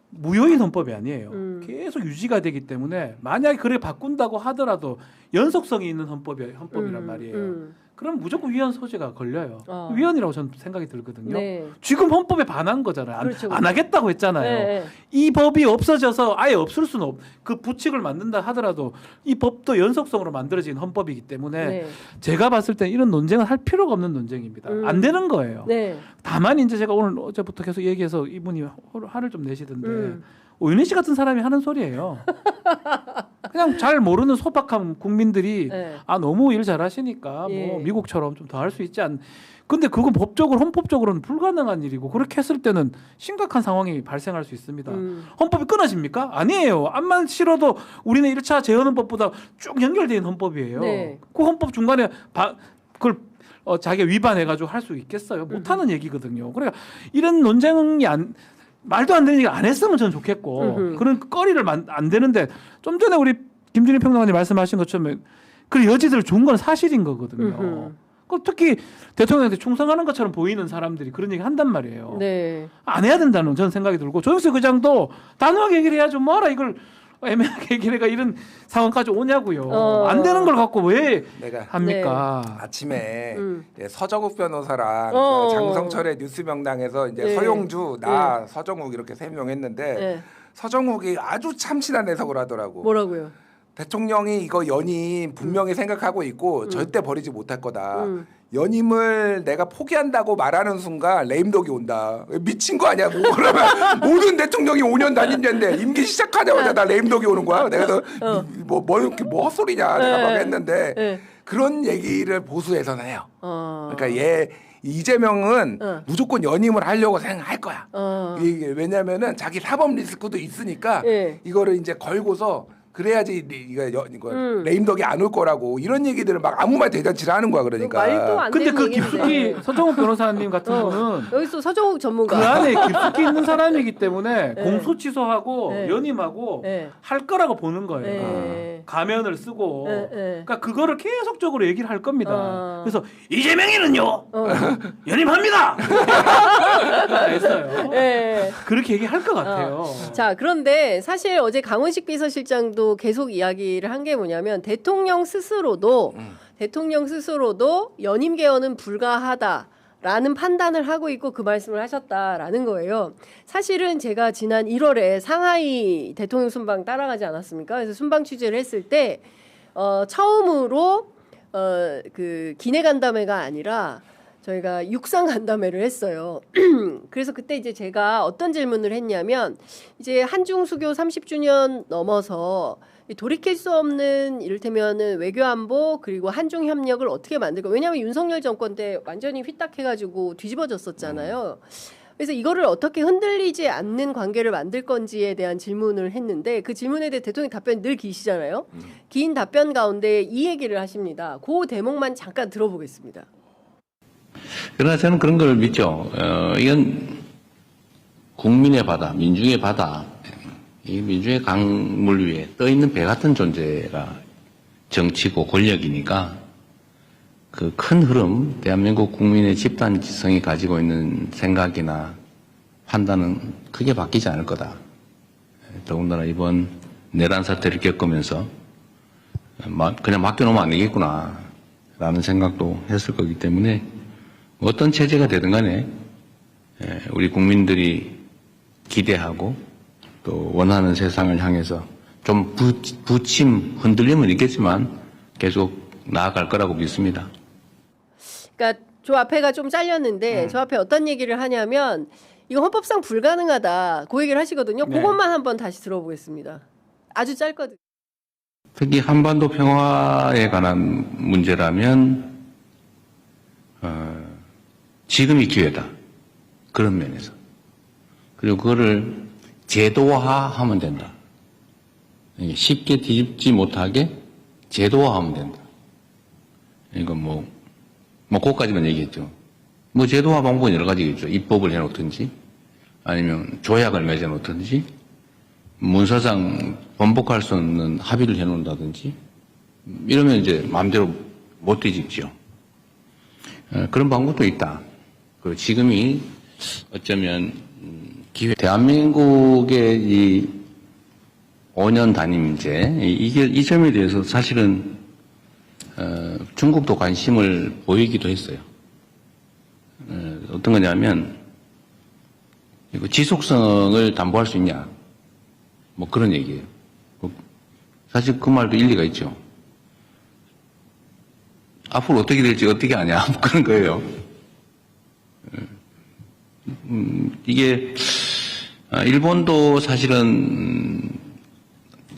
무효인 헌법이 아니에요. 계속 유지가 되기 때문에 만약에 그래 바꾼다고 하더라도 연속성이 있는 헌법이란 말이에요. 그럼 무조건 위헌 소지가 걸려요. 위헌이라고 저는 생각이 들거든요. 지금 헌법에 반한 거잖아요. 안 하겠다고 했잖아요. 이 법이 없어져서 아예 없을 수는 없. 그 부칙을 만든다 하더라도 이 법도 연속성으로 만들어진 헌법이기 때문에 제가 봤을 때 이런 논쟁을 할 필요가 없는 논쟁입니다. 안 되는 거예요. 다만 이제 제가 오늘 어제부터 계속 얘기해서 이분이 화를 좀 내시던데 오윤희 씨 같은 사람이 하는 소리예요. 그냥 잘 모르는 소박한 국민들이 아 너무 일 잘하시니까 뭐 미국처럼 좀 더 할 수 있지 않. 근데 그건 법적으로 헌법적으로는 불가능한 일이고 그렇게 했을 때는 심각한 상황이 발생할 수 있습니다. 헌법이 끊어집니까? 아니에요. 암만 싫어도 우리는 1차 재헌헌법보다 쭉 연결되어 있는 헌법이에요. 그 헌법 중간에 그걸 자기가 위반해가지고 할 수 있겠어요? 못하는 얘기거든요. 그러니까 이런 논쟁이 말도 안 되는 얘기 안 했으면 저는 좋겠고 그런 거리를 안 되는데 좀 전에 우리 김준일 평론가님 말씀하신 것처럼 그 여지들을 준 건 사실인 거거든요. 특히 대통령한테 충성하는 것처럼 보이는 사람들이 그런 얘기 한단 말이에요. 안 해야 된다는 저는 생각이 들고 조영수 의장도 단호하게 얘기를 해야죠. 뭐하라 이걸 애매하게 얘기가 이런 상황까지 오냐고요. 안 되는 걸 갖고 왜 내가 합니까? 아침에 서정욱 변호사랑 장성철의 뉴스 명당에서 이제 서용주, 서정욱 이렇게 3명 했는데 서정욱이 아주 참신한 해석을 하더라고. 뭐라고요? 대통령이 이거 연임 분명히 생각하고 있고 절대 버리지 못할 거다. 연임을 내가 포기한다고 말하는 순간 레임덕이 온다. 미친 거 아니야? 뭐 그러면 모든 대통령이 5년 다닌는데 임기 시작하자마자 나 레임덕이 오는 거야. 내가 뭐 헛소리냐 내가 막 했는데 그런 얘기를 보수에서는 해요. 그러니까 이재명은 무조건 연임을 하려고 생각할 거야. 이게 왜냐면은 자기 사법 리스크도 있으니까 이거를 이제 걸고서 그래야지 이거 레임덕이 안 올 거라고 이런 얘기들을 막 아무 말 대잔치를 하는 거야. 그러니까. 말도 안 근데 되는 그 얘기인데. 깊숙이 서정욱 변호사님 같은 분은 여기서 서정욱 전문가 그 안에 깊숙이 있는 사람이기 때문에 공소 취소하고 연임하고 할 거라고 보는 거예요. 가면을 쓰고 그러니까 그거를 계속적으로 얘기를 할 겁니다. 그래서 이재명이는요 연임합니다. 했어요. 그렇게 얘기할 것 같아요. 자, 그런데 사실 어제 강원식 비서실장도 저도 계속 이야기를 한 게 뭐냐면 대통령 스스로도 연임 개헌은 불가하다라는 판단을 하고 있고 그 말씀을 하셨다라는 거예요. 사실은 제가 지난 1월에 상하이 대통령 순방 따라가지 않았습니까? 그래서 순방 취재를 했을 때 처음으로 그 기내 간담회가 아니라 저희가 육상 간담회를 했어요. 그래서 그때 이제 제가 어떤 질문을 했냐면 이제 한중 수교 30주년 넘어서 돌이킬 수 없는 이를테면은 외교 안보 그리고 한중 협력을 어떻게 만들까? 왜냐하면 윤석열 정권 때 완전히 휘딱해가지고 뒤집어졌었잖아요. 그래서 이거를 어떻게 흔들리지 않는 관계를 만들 건지에 대한 질문을 했는데 그 질문에 대해 대통령 답변이 늘 기시잖아요. 긴 답변 가운데 이 얘기를 하십니다. 그 대목만 잠깐 들어보겠습니다. 그러나 저는 그런 걸 믿죠. 이건 국민의 바다, 민중의 바다, 이 민중의 강물 위에 떠 있는 배 같은 존재가 정치고 권력이니까 그 큰 흐름, 대한민국 국민의 집단 지성이 가지고 있는 생각이나 판단은 크게 바뀌지 않을 거다. 더군다나 이번 내란 사태를 겪으면서 그냥 맡겨놓으면 안 되겠구나 라는 생각도 했을 거기 때문에 어떤 체제가 되든 간에 우리 국민들이 기대하고 또 원하는 세상을 향해서 좀 부침, 흔들림은 있겠지만 계속 나아갈 거라고 믿습니다. 그러니까 저 앞에가 좀 잘렸는데 저 앞에 어떤 얘기를 하냐면 이거 헌법상 불가능하다. 그 얘기를 하시거든요. 네. 그것만 한번 다시 들어보겠습니다. 아주 짧거든요. 특히 한반도 평화에 관한 문제라면 지금이 기회다. 그런 면에서. 그리고 그거를 제도화하면 된다. 쉽게 뒤집지 못하게 제도화하면 된다. 이건 그것까지만 얘기했죠. 제도화 방법은 여러 가지겠죠. 입법을 해놓든지, 아니면 조약을 맺어놓든지, 문서상 번복할 수 없는 합의를 해놓는다든지, 이러면 이제 마음대로 못 뒤집죠. 그런 방법도 있다. 그리고 지금이 어쩌면 기회. 대한민국의 이 5년 단임제, 이 점에 대해서 사실은 중국도 관심을 보이기도 했어요. 어떤 거냐면 이거 지속성을 담보할 수 있냐, 그런 얘기예요. 사실 그 말도 일리가 있죠. 앞으로 어떻게 될지 어떻게 아냐, 그런 거예요. 이게 일본도 사실은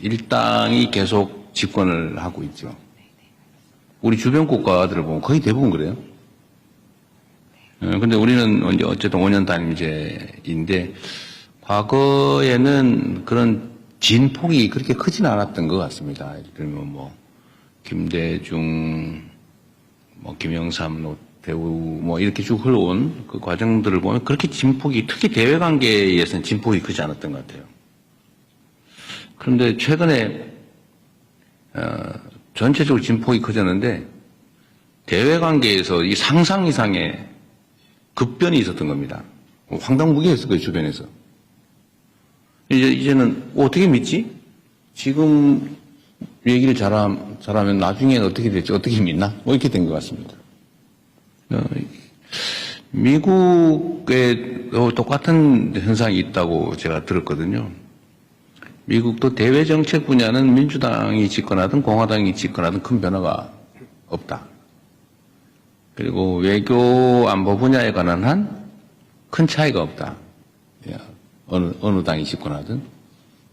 일당이 계속 집권을 하고 있죠. 우리 주변 국가들을 보면 거의 대부분 그래요. 근데 우리는 어쨌든 5년 단임제인데 과거에는 그런 진폭이 그렇게 크진 않았던 것 같습니다. 예를 들면 김대중, 김영삼, 노태우 이렇게 쭉 흘러온 그 과정들을 보면 그렇게 진폭이, 특히 대외 관계에서는 진폭이 크지 않았던 것 같아요. 그런데 최근에 전체적으로 진폭이 커졌는데 대외 관계에서 이 상상 이상의 급변이 있었던 겁니다. 황당무계했을 거예요, 주변에서. 이제는 어떻게 믿지? 지금 얘기를 잘하면 나중에는 어떻게 될지 어떻게 믿나? 이렇게 된 것 같습니다. 미국에 똑같은 현상이 있다고 제가 들었거든요. 미국도 대외 정책 분야는 민주당이 집권하든 공화당이 집권하든 큰 변화가 없다. 그리고 외교 안보 분야에 관한 한 큰 차이가 없다. 어느 당이 집권하든.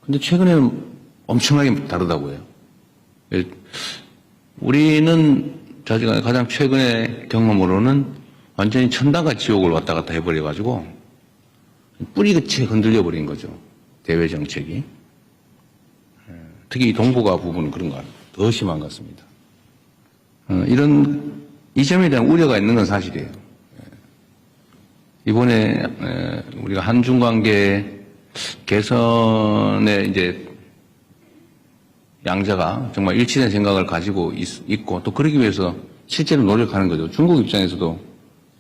근데 최근에는 엄청나게 다르다고 해요. 우리는 가장 최근의 경험으로는 완전히 천당과 지옥을 왔다 갔다 해버려가지고 뿌리끝이 흔들려 버린 거죠. 대외 정책이. 특히 이 동북아 부분은 그런 것 같아요. 더 심한 것 같습니다. 이 점에 대한 우려가 있는 건 사실이에요. 이번에 우리가 한중 관계 개선에 이제 양자가 정말 일치된 생각을 가지고 있고 또 그러기 위해서 실제로 노력하는 거죠. 중국 입장에서도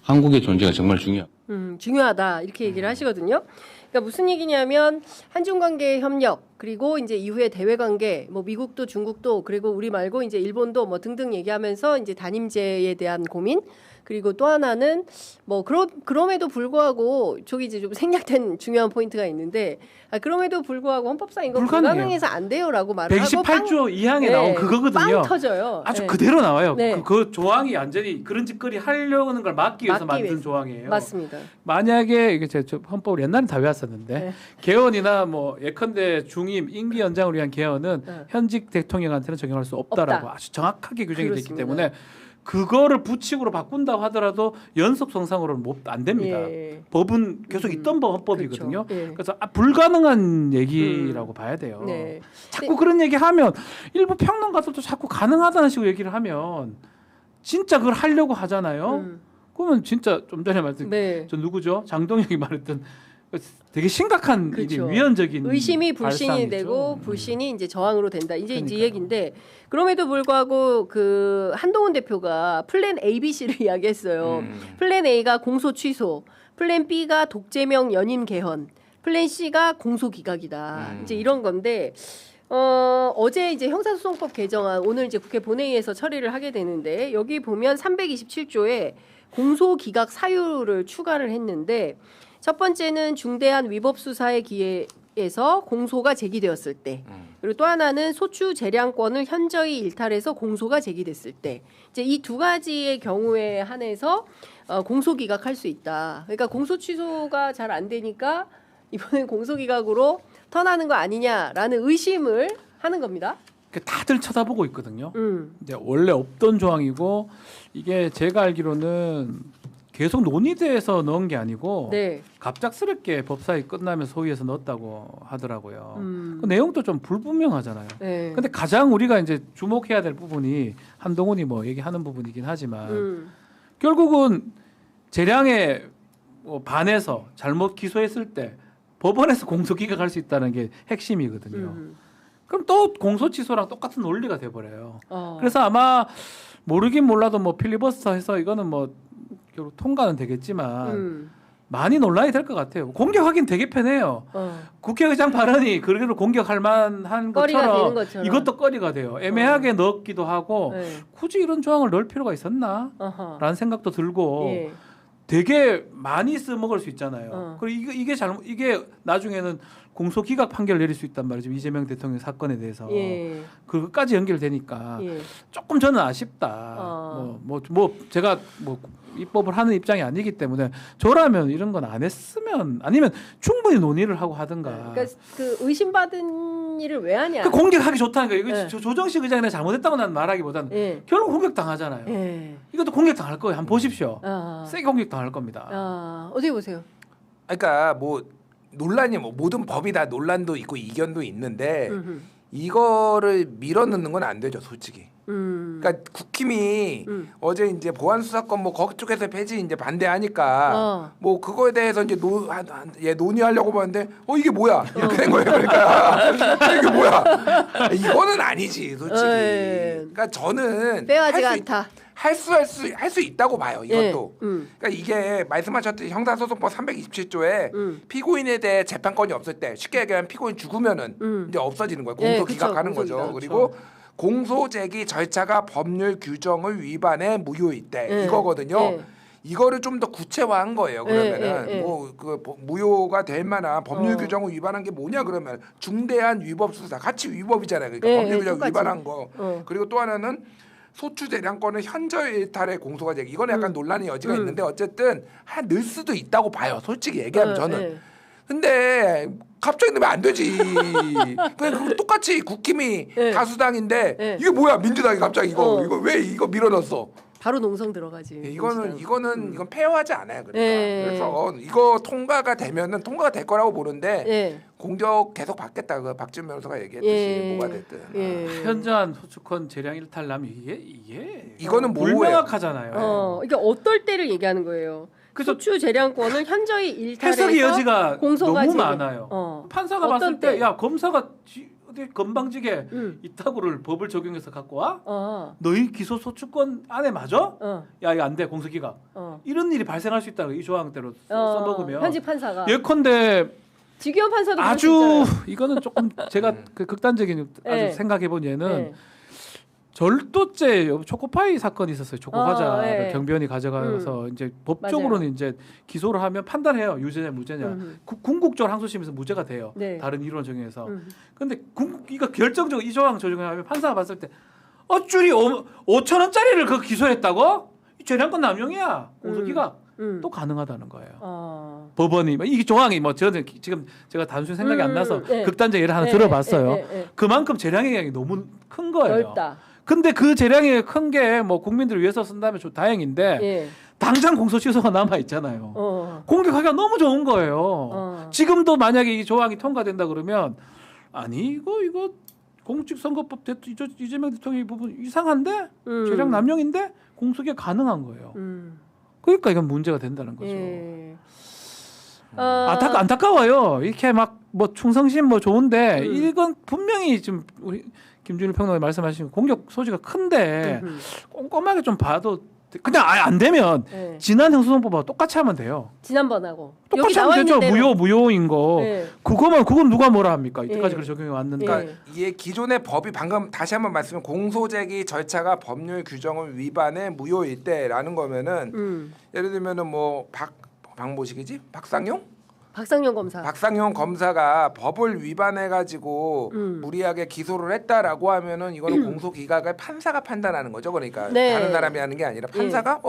한국의 존재가 정말 중요하다. 중요하다 이렇게 얘기를 하시거든요. 그러니까 무슨 얘기냐면 한중 관계 협력 그리고 이제 이후에 대외 관계, 뭐 미국도 중국도 그리고 우리 말고 이제 일본도 뭐 등등 얘기하면서 이제 단임제에 대한 고민. 그리고 또 하나는 뭐 그럼에도 불구하고 저기 이제 좀 생략된 중요한 포인트가 있는데 그럼에도 불구하고 헌법상 이거 불가능해요. 불가능해서 안 돼요라고 말을 하고 118조 2항에 나온 그거거든요. 빵 터져요. 아주 네. 그대로 나와요. 네. 그 조항이 완전히 그런 짓거리 하려는 걸 막기 위해서 막기 만든 위해서. 조항이에요. 맞습니다. 만약에 이게 제 헌법을 옛날에 다 외웠었는데 네. 개헌이나 뭐 예컨대 중임 임기 연장을 위한 개헌은 네. 현직 대통령한테는 적용할 수 없다라고 없다. 아주 정확하게 규정이 됐기 그렇습니다. 때문에 그거를 부칙으로 바꾼다고 하더라도 연속 성상으로는 안 됩니다. 예. 법은 계속 있던 헌법이거든요. 그렇죠. 예. 그래서 불가능한 얘기라고 봐야 돼요. 네. 자꾸 그런 얘기하면 일부 평론가들도 자꾸 가능하다는 식으로 얘기를 하면 진짜 그걸 하려고 하잖아요. 그러면 진짜 좀 전에 말했던 네. 저 누구죠? 장동혁이 말했던 되게 심각한 일이 그렇죠. 위헌적인 의심이 불신이 발상이죠. 되고 불신이 이제 저항으로 된다. 이제 이 그러니까요. 얘기인데 그럼에도 불구하고 그 한동훈 대표가 플랜 A, B, C를 이야기했어요. 플랜 A가 공소 취소, 플랜 B가 독재명 연임 개헌, 플랜 C가 공소 기각이다. 이제 이런 건데 어제 이제 형사소송법 개정안 오늘 이제 국회 본회의에서 처리를 하게 되는데 여기 보면 327조에 공소 기각 사유를 추가를 했는데 첫 번째는 중대한 위법 수사의 기회에서 공소가 제기되었을 때, 그리고 또 하나는 소추 재량권을 현저히 일탈해서 공소가 제기됐을 때, 이제 이 두 가지의 경우에 한해서 공소 기각할 수 있다. 그러니까 공소 취소가 잘 안 되니까 이번엔 공소 기각으로 턴하는 거 아니냐라는 의심을 하는 겁니다. 다들 쳐다보고 있거든요. 이제 원래 없던 조항이고 이게 제가 알기로는 계속 논의돼서 넣은 게 아니고 네. 갑작스럽게 법사위 끝나면 소위에서 넣었다고 하더라고요. 그 내용도 좀 불분명하잖아요. 네. 근데 가장 우리가 이제 주목해야 될 부분이 한동훈이 뭐 얘기하는 부분이긴 하지만 결국은 재량에 반해서 잘못 기소했을 때 법원에서 공소 기각할 수 있다는 게 핵심이거든요. 그럼 또 공소 취소랑 똑같은 논리가 돼버려요. 그래서 아마 모르긴 몰라도 뭐 필리버스터 해서 이거는 뭐 결국 통과는 되겠지만 많이 논란이 될 것 같아요. 공격하긴 되게 편해요. 국회의장 발언이 그대로 공격할 만한 꺼리가 되는 것처럼 것처럼. 이것도 꺼리가 돼요. 애매하게 넣기도 하고 네. 굳이 이런 조항을 넣을 필요가 있었나? 어허. 라는 생각도 들고 예. 되게 많이 써먹을 수 있잖아요. 그리고 이게 나중에는 공소 기각 판결 내릴 수 있단 말이죠. 이재명 대통령 사건에 대해서 예. 그것까지 연결되니까 예. 조금 저는 아쉽다. 뭐 제가 뭐 입법을 하는 입장이 아니기 때문에 저라면 이런 건 안 했으면 아니면 충분히 논의를 하고 하든가. 그러니까 그 의심받은 일을 왜 하냐? 그 공격하기 좋다는 거예요. 이거 네. 조정식 의장이 잘못했다고 난 말하기보다는 예. 결국 공격 당하잖아요. 예. 이것도 공격 당할 거예요. 한번 보십시오. 아. 세게 공격 당할 겁니다. 어떻게 보세요? 그러니까 뭐 논란이 뭐 모든 법이 다 논란도 있고 이견도 있는데 이거를 밀어넣는 건 안 되죠, 솔직히. 그러니까 국힘이 어제 이제 보안 수사권 뭐 거기 쪽에서 폐지 이제 반대하니까 뭐 그거에 대해서 이제 논의하려고 봤는데 이게 뭐야 이렇게 된 거예요. 그러니까 이게 뭐야? 이거는 아니지, 솔직히. 그러니까 저는 빼하지가 않다. 할 수 있다고 봐요. 이것도. 그러니까 이게 말씀하셨듯이 형사소송법 327조에 피고인에 대해 재판권이 없을 때 쉽게 얘기하면 피고인 죽으면은 이제 없어지는 거예요. 공소 그쵸, 기각하는 공소 거죠. 기각. 그리고 공소 제기 절차가 법률 규정을 위반해 무효일 때 이거거든요. 이거를 좀 더 구체화한 거예요. 그러면은 뭐 그 무효가 될 만한 법률 규정을 위반한 게 뭐냐 그러면 중대한 위법 수사 같이 위법이잖아요. 그러니까 법률 규정 위반한 거. 그리고 또 하나는 소추 재량권을 현저히 일탈의 공소가 제기. 이건 약간 논란의 여지가 있는데 어쨌든 넣을 수도 있다고 봐요. 솔직히 얘기하면 저는. 근데 갑자기 넣으면 안 되지. 그냥 똑같이 국힘이 다수당인데 이게 뭐야 민주당이 갑자기 이거 왜 이거 밀어넣었어? 바로 농성 들어가지. 이건 페어하지 않아요. 그러니까 그래서 이거 통과가 되면은 통과가 될 거라고 보는데 공격 계속 받겠다. 그 박지원 변호사가 얘기했듯이 뭐가 됐든. 현저한 소추권 재량 일탈남 이게 이거는 뭐예요? 불명확하잖아요. 이게 어떨 때를 얘기하는 거예요. 소추 재량권을 현저히 일탈해서 해석의 여지가 공소가 너무 제기. 많아요. 판사가 봤을 때 야 검사가 어디 건방지게 이따구를 법을 적용해서 갖고 와? 너희 기소 소추권 안에 맞아? 야 이거 안 돼 공소기각. 이런 일이 발생할 수 있다고 이 조항대로 써먹으면. 현직 판사가. 예컨대 지기현 판사도 그럴 수 아주 있잖아요. 이거는 조금 제가 그 극단적인 네. 아주 생각해 본 예는 네. 절도죄 초코파이 사건이 있었어요. 초코과자를 네. 경비원이 가져가서 이제 법적으로는 맞아요. 이제 기소를 하면 판단해요. 유죄냐 무죄냐. 궁극적으로 항소심에서 무죄가 돼요. 네. 다른 이론 적용해서. 근데 이거 결정적으로 이 조항 적용하면 판사가 봤을 때 어쭈리 5천 원짜리를 그 기소했다고? 이 재량권 남용이야. 공소기각 또 가능하다는 거예요. 법원이 이게 조항이 뭐 저는 지금 제가 단순히 생각이 안 나서 네. 극단적 예를 하나 네, 들어봤어요. 네. 그만큼 재량의 영향이 너무 큰 거예요. 넓다. 근데 그 재량이 큰 게 뭐 국민들을 위해서 쓴다면 다행인데 예. 당장 공소 취소가 남아 있잖아요. 공격하기가 너무 좋은 거예요. 지금도 만약에 이 조항이 통과된다 그러면 아니 이거 공직선거법 이재명 대통령 이 부분 이상한데 재량 남용인데 공소기가 가능한 거예요. 그러니까 이건 문제가 된다는 거죠. 예. 안타까워요. 이렇게 막 뭐 충성심 뭐 좋은데 이건 분명히 지금 우리 김준일 평론가님 말씀하신 공격 소지가 큰데 꼼꼼하게 좀 봐도 그냥 아예 안 되면 네. 지난 형소송법하고 똑같이 하면 돼요. 지난번하고 똑같이 여기 나와 하면 되죠. 있는 대로. 무효인 거. 네. 그건 누가 뭐라 합니까? 이때까지 예. 그걸 적용해 왔는데. 그러니까 이게 기존의 법이 방금 다시 한번 말씀드리면 공소제기 절차가 법률 규정을 위반해 무효일 때라는 거면은 예를 들면은 뭐 박모식이지 박상용 박상용 검사가 법을 위반해 가지고 무리하게 기소를 했다라고 하면은 이거는 공소 기각을 판사가 판단하는 거죠. 그러니까 네. 다른 사람이 하는 게 아니라 판사가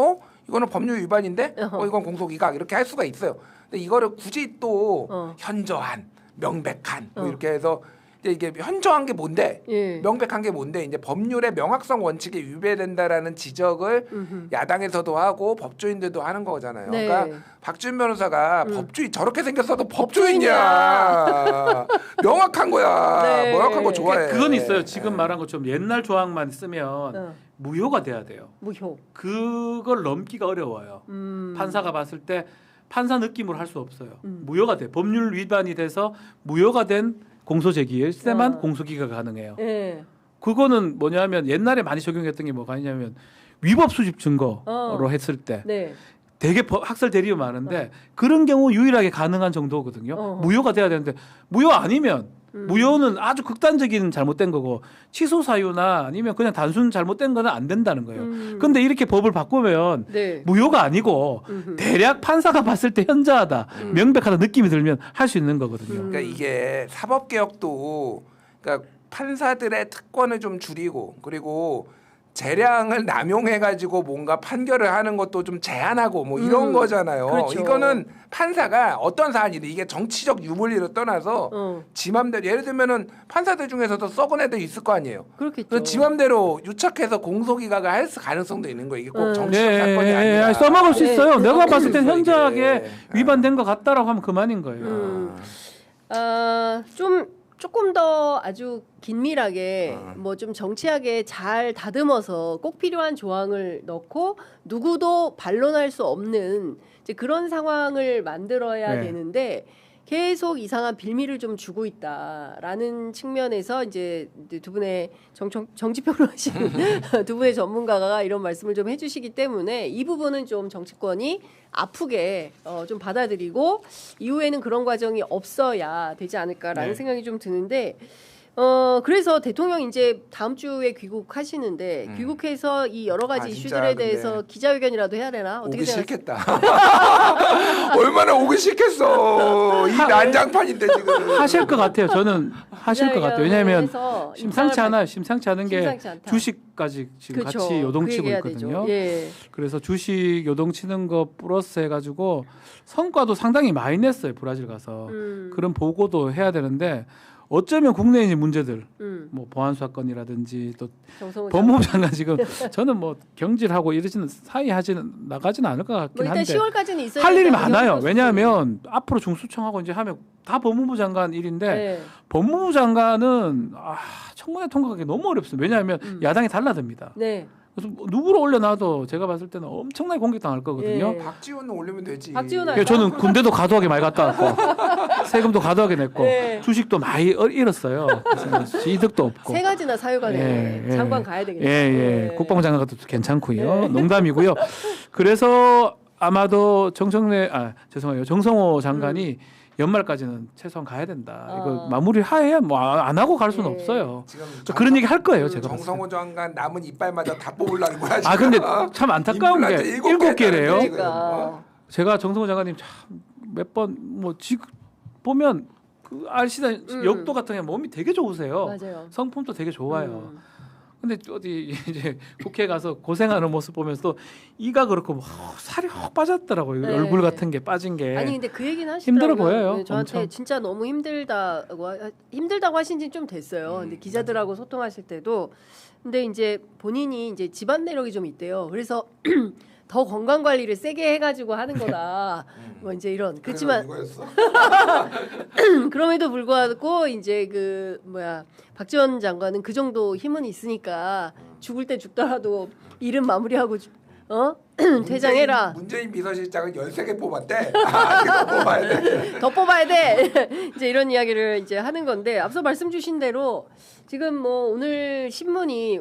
이거는 법률 위반인데 이건 공소 기각 이렇게 할 수가 있어요. 근데 이거를 굳이 또 현저한 명백한 뭐 이렇게 해서 이게 현저한 게 뭔데 예. 명백한 게 뭔데 이제 법률의 명확성 원칙에 위배된다라는 지적을 야당에서도 하고 법조인들도 하는 거잖아요. 네. 그러니까 박준 변호사가 법조인 저렇게 생겼어도 법조인이야. 명확한 거야. 네. 명확한 거 좋아해. 그건 있어요. 지금 말한 것처럼 옛날 조항만 쓰면 무효가 돼야 돼요. 무효. 그걸 넘기가 어려워요. 판사가 봤을 때 판사 느낌으로 할 수 없어요. 무효가 돼. 법률 위반이 돼서 무효가 된 공소제기일 때만 공소기가 가능해요. 예. 그거는 뭐냐면 옛날에 많이 적용했던 게 뭐가 있냐면 위법 수집 증거로 했을 때 네. 되게 학설 대리가 많은데 그런 경우 유일하게 가능한 정도거든요. 무효가 돼야 되는데 무효 아니면 무효는 아주 극단적인 잘못된 거고 취소 사유나 아니면 그냥 단순 잘못된 거는 안 된다는 거예요. 근데 이렇게 법을 바꾸면 네. 무효가 아니고 대략 판사가 봤을 때 현저하다, 명백하다 느낌이 들면 할 수 있는 거거든요. 그러니까 이게 사법개혁도 그러니까 판사들의 특권을 좀 줄이고 그리고 재량을 남용해가지고 뭔가 판결을 하는 것도 좀 제한하고 뭐 이런 거잖아요. 그렇죠. 이거는 판사가 어떤 사안이든 이게 정치적 유불리를 떠나서 지 맘대로 예를 들면은 판사들 중에서도 썩은 애들 있을 거 아니에요. 그렇겠죠. 그래서 지 맘대로 유착해서 공소기각을 할 가능성도 있는 거예요. 이게 꼭 정치적 사건이 네, 아니라. 써먹을 수 있어요. 네, 내가 봤을 때 있어, 현저하게 이게. 위반된 것 같다라고 하면 그만인 거예요. 좀 조금 더 아주 긴밀하게 뭐 좀 정치하게 잘 다듬어서 꼭 필요한 조항을 넣고 누구도 반론할 수 없는 이제 그런 상황을 만들어야 네. 되는데 계속 이상한 빌미를 좀 주고 있다라는 측면에서 이제 두 분의 정치평론 하시는 두 분의 전문가가 이런 말씀을 좀 해주시기 때문에 이 부분은 좀 정치권이 아프게 좀 받아들이고 이후에는 그런 과정이 없어야 되지 않을까라는 네. 생각이 좀 드는데 그래서 대통령 이제 다음 주에 귀국하시는데 귀국해서 이 여러 가지 아, 진짜 이슈들에 근데 대해서 기자회견이라도 해야 되나 어떻게 오기 생각하세요? 싫겠다. 얼마나 오기 싫겠어. 이 난장판인데 지금. 하실 것 같아요. 저는 하실 것 같아요. 왜냐하면 기자회견에서 심상치 입장을 않아요. 심상치 않은 게 심상치 않다. 주식까지 지금 그쵸. 같이 그 요동치고 얘기해야 있거든요. 되죠. 예. 그래서 주식 요동치는 거 플러스 해가지고 성과도 상당히 많이 냈어요. 브라질 가서. 그런 보고도 해야 되는데 어쩌면 국내의 문제들 뭐 보안 사건이라든지 또 정성훈 법무부 장관 지금 저는 뭐 경질하고 이러지는 나가지는 않을 것 뭐 같긴 일단 한데 10월까지는 있어야 할 일이 된다는 많아요. 의견도 왜냐하면 앞으로 중수청하고 이제 하면 다 법무부 장관 일인데 네. 법무부 장관은 청문회 통과하기 너무 어렵습니다. 왜냐하면 야당이 달라듭니다. 네. 그래서 누구를 올려놔도 제가 봤을 때는 엄청나게 공격당할 거거든요. 예. 박지원은 올리면 되지. 박지원 그래서 저는 군대도 과도하게 많이 갔다 왔고 세금도 과도하게 냈고 네. 주식도 많이 잃었어요. 그래서 이득도 없고. 세 가지나 사유가 되네. 장관 가야 되겠네. 예. 국방부 장관 같은 것도 괜찮고요. 농담이고요. 그래서 아마도 정성호 장관이 연말까지는 최소한 가야 된다. 이거 어. 마무리해야 뭐 안 하고 갈 수는 예. 없어요. 지금 그런 얘기 할 거예요. 제가 봤을 때. 정성호 장관 남은 이빨마저 다 뽑으려는 거야. 아 지금. 근데 참 안타까운 게 임플란트 7개래요. 지금. 그러니까. 제가 정성호 장관님 참 몇 번 뭐 지금 보면 그 아시다 역도 같은 게 몸이 되게 좋으세요. 맞아요. 성품도 되게 좋아요. 근데 어디 이제 국회 가서 고생하는 모습 보면서 또 이가 그렇고 뭐 살이 확 빠졌더라고요. 네. 얼굴 같은 게 빠진 게. 아니 근데 그 얘기는 힘들어 하시더라고요. 보여요, 네, 저한테 엄청. 진짜 너무 힘들다고 하신 지 좀 됐어요. 근데 기자들하고 소통하실 때도 근데 이제 본인이 이제 집안 내력이 좀 있대요. 그래서 더 건강 관리를 세게 해가지고 하는 거다. 뭐 이제 이런. 그렇지만 이거였어? 그럼에도 불구하고 이제 그 뭐야 박지원 장관은 그 정도 힘은 있으니까 죽을 때 죽더라도 일은 마무리하고 퇴장해라. 문재인 비서실장은 13개 뽑았대. 아직 더 뽑아야 돼. 더 뽑아야 돼. 이제 이런 이야기를 이제 하는 건데 앞서 말씀 주신 대로 지금 뭐 오늘 신문이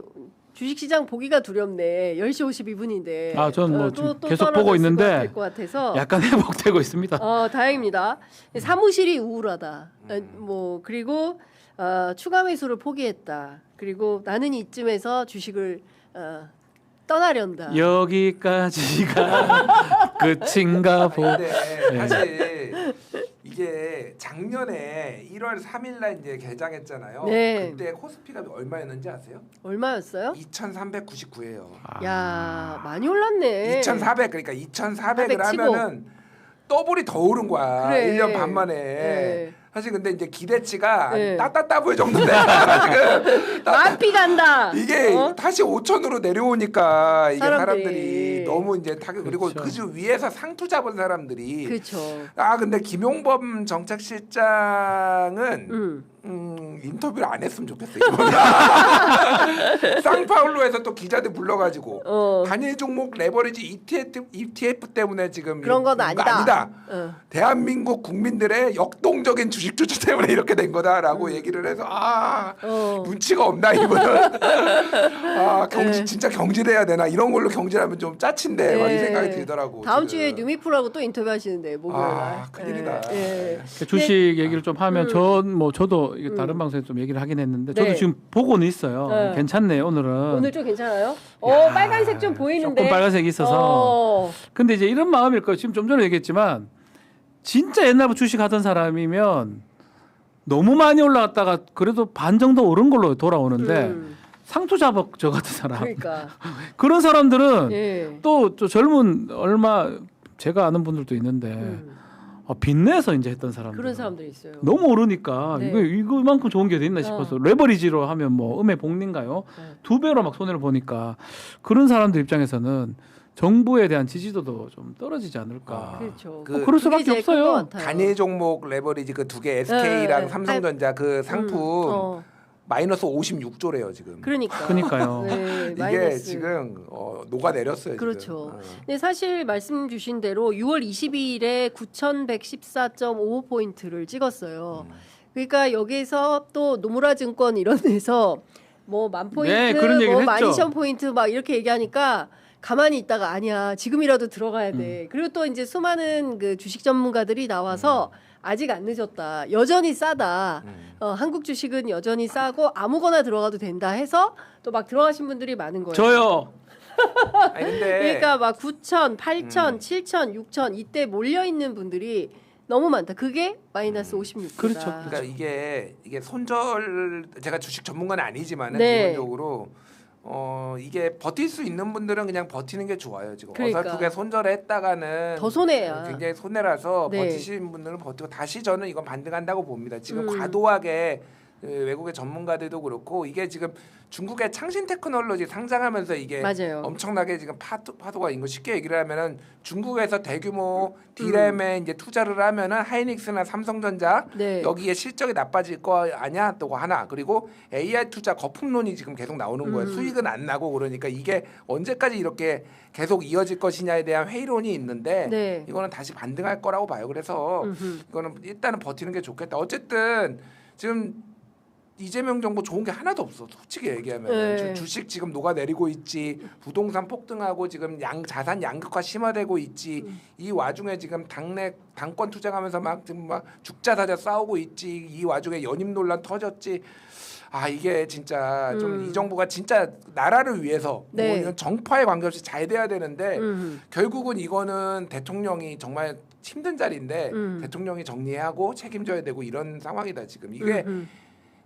주식시장 보기가 두렵네. 10시 52분인데. 아, 전 뭐 지금 계속 보고 있는데 될것 같아서. 약간 회복되고 있습니다. 다행입니다. 사무실이 우울하다. 뭐 그리고 추가 매수를 포기했다. 그리고 나는 이쯤에서 주식을 떠나련다. 여기까지가 끝인가 보. 근데 사실 이게 작년에 1월 3일날 이제 개장했잖아요. 네. 그때 코스피가 얼마였는지 아세요? 얼마였어요? 2,399예요. 야 많이 올랐네. 2,400 그러니까 2,400을 400 치고. 하면은 더블이 더 오른 거야. 그래. 1년 반 만에. 네. 사실 근데 이제 기대치가 네. 따따따블 정도인데 지금 만피 간다. 이게 다시 5천으로 내려오니까 이게 사람들이. 사람들이 너무 이제 타격 그리고 그렇죠. 그 위에서 상투 잡은 사람들이 그렇죠. 근데 김용범 정책실장은 인터뷰를 안 했으면 좋겠어요. 상파울로에서 또 기자들 불러가지고 단일 종목 레버리지 ETF 때문에 지금 그런 건 이거 아니다. 대한민국 국민들의 역동적인 주식 주주 때문에 이렇게 된 거다라고 얘기를 해서 눈치가 없나 이분은 진짜 경질해야 되나 이런 걸로 경질하면 좀 짜친데 막 이 생각이 들더라고. 다음 지금. 주에 뉴미프라고 또 인터뷰하시는데 목요일. 큰일이다. 주식 얘기를 좀 하면 저도 이게 다른 방송에서 좀 얘기를 하긴 했는데 저도 네. 지금 보고는 있어요. 네. 괜찮네요 오늘은. 오늘 좀 괜찮아요? 빨간색 좀 보이는데. 조금 빨간색이 있어서. 근데 이제 이런 마음일 거예요. 지금 좀 전에 얘기했지만 진짜 옛날부터 주식하던 사람이면 너무 많이 올라갔다가 그래도 반 정도 오른 걸로 돌아오는데 상투 잡업 저 같은 사람. 그러니까. 그런 사람들은 예. 또 젊은 제가 아는 분들도 있는데 빚내서 이제 했던 사람들. 그런 사람들이 있어요. 너무 오르니까 네. 이거만큼 좋은 게 어디 있나 싶어서 레버리지로 하면 뭐 음의 복리인가요? 네. 2배로 막 손해를 보니까 그런 사람들 입장에서는 정부에 대한 지지도도 좀 떨어지지 않을까. 그렇죠. 그럴 수밖에 그게 제일 큰것 없어요. 같아요. 단일 종목 레버리지 그 두 개 SK랑 네. 삼성전자 그 상품 마이너스 56조래요 지금. 그러니까요. 네, 이게 마이너스. 지금 녹아내렸어요. 그렇죠. 지금. 근데 사실 말씀 주신 대로 6월 22일에 9,114.55포인트를 찍었어요. 그러니까 여기서 또 노무라 증권 이런 데서 뭐 만 포인트, 네, 그런 얘기를 뭐 했죠. 12,000포인트 막 이렇게 얘기하니까 가만히 있다가 아니야 지금이라도 들어가야 돼. 그리고 또 이제 수많은 그 주식 전문가들이 나와서 아직 안 늦었다. 여전히 싸다. 한국 주식은 여전히 싸고 아무거나 들어가도 된다 해서 또 막 들어가신 분들이 많은 거예요. 저요. 아니 근데 그러니까 막 9천, 8천, 7천, 6천 이때 몰려 있는 분들이 너무 많다. 그게 마이너스 56%다. 그렇죠. 그러니까 이게 손절 제가 주식 전문가는 아니지만은 네. 기본적으로 이게 버틸 수 있는 분들은 그냥 버티는 게 좋아요. 지금 그러니까. 어설프게 손절했다가는 더 손해야. 굉장히 손해라서 네. 버티시는 분들은 버티고 다시 저는 이건 반등한다고 봅니다. 지금 과도하게 외국의 전문가들도 그렇고 이게 지금 중국의 창신 테크놀로지 상장하면서 이게 맞아요. 엄청나게 지금 파도가 있는 거 쉽게 얘기를 하면은 중국에서 대규모 디램에 이제 투자를 하면은 하이닉스나 삼성전자 네. 여기에 실적이 나빠질 거 아니야 또 하나 그리고 AI 투자 거품론이 지금 계속 나오는 거예요. 수익은 안 나고 그러니까 이게 언제까지 이렇게 계속 이어질 것이냐에 대한 회의론이 있는데 네. 이거는 다시 반등할 거라고 봐요. 그래서 이거는 일단은 버티는 게 좋겠다. 어쨌든 지금 이재명 정부 좋은 게 하나도 없어. 솔직히 얘기하면 네. 주식 지금 녹아내리고 있지, 부동산 폭등하고 지금 자산 양극화 심화되고 있지. 이 와중에 지금 당권 투쟁하면서 막 지금 막 죽자사자 싸우고 있지. 이 와중에 연임 논란 터졌지. 아 이게 진짜 좀 이 정부가 진짜 나라를 위해서 네. 뭐 이런 정파에 관계없이 잘 돼야 되는데 결국은 이거는 대통령이 정말 힘든 자리인데 대통령이 정리하고 책임져야 되고 이런 상황이다 지금. 이게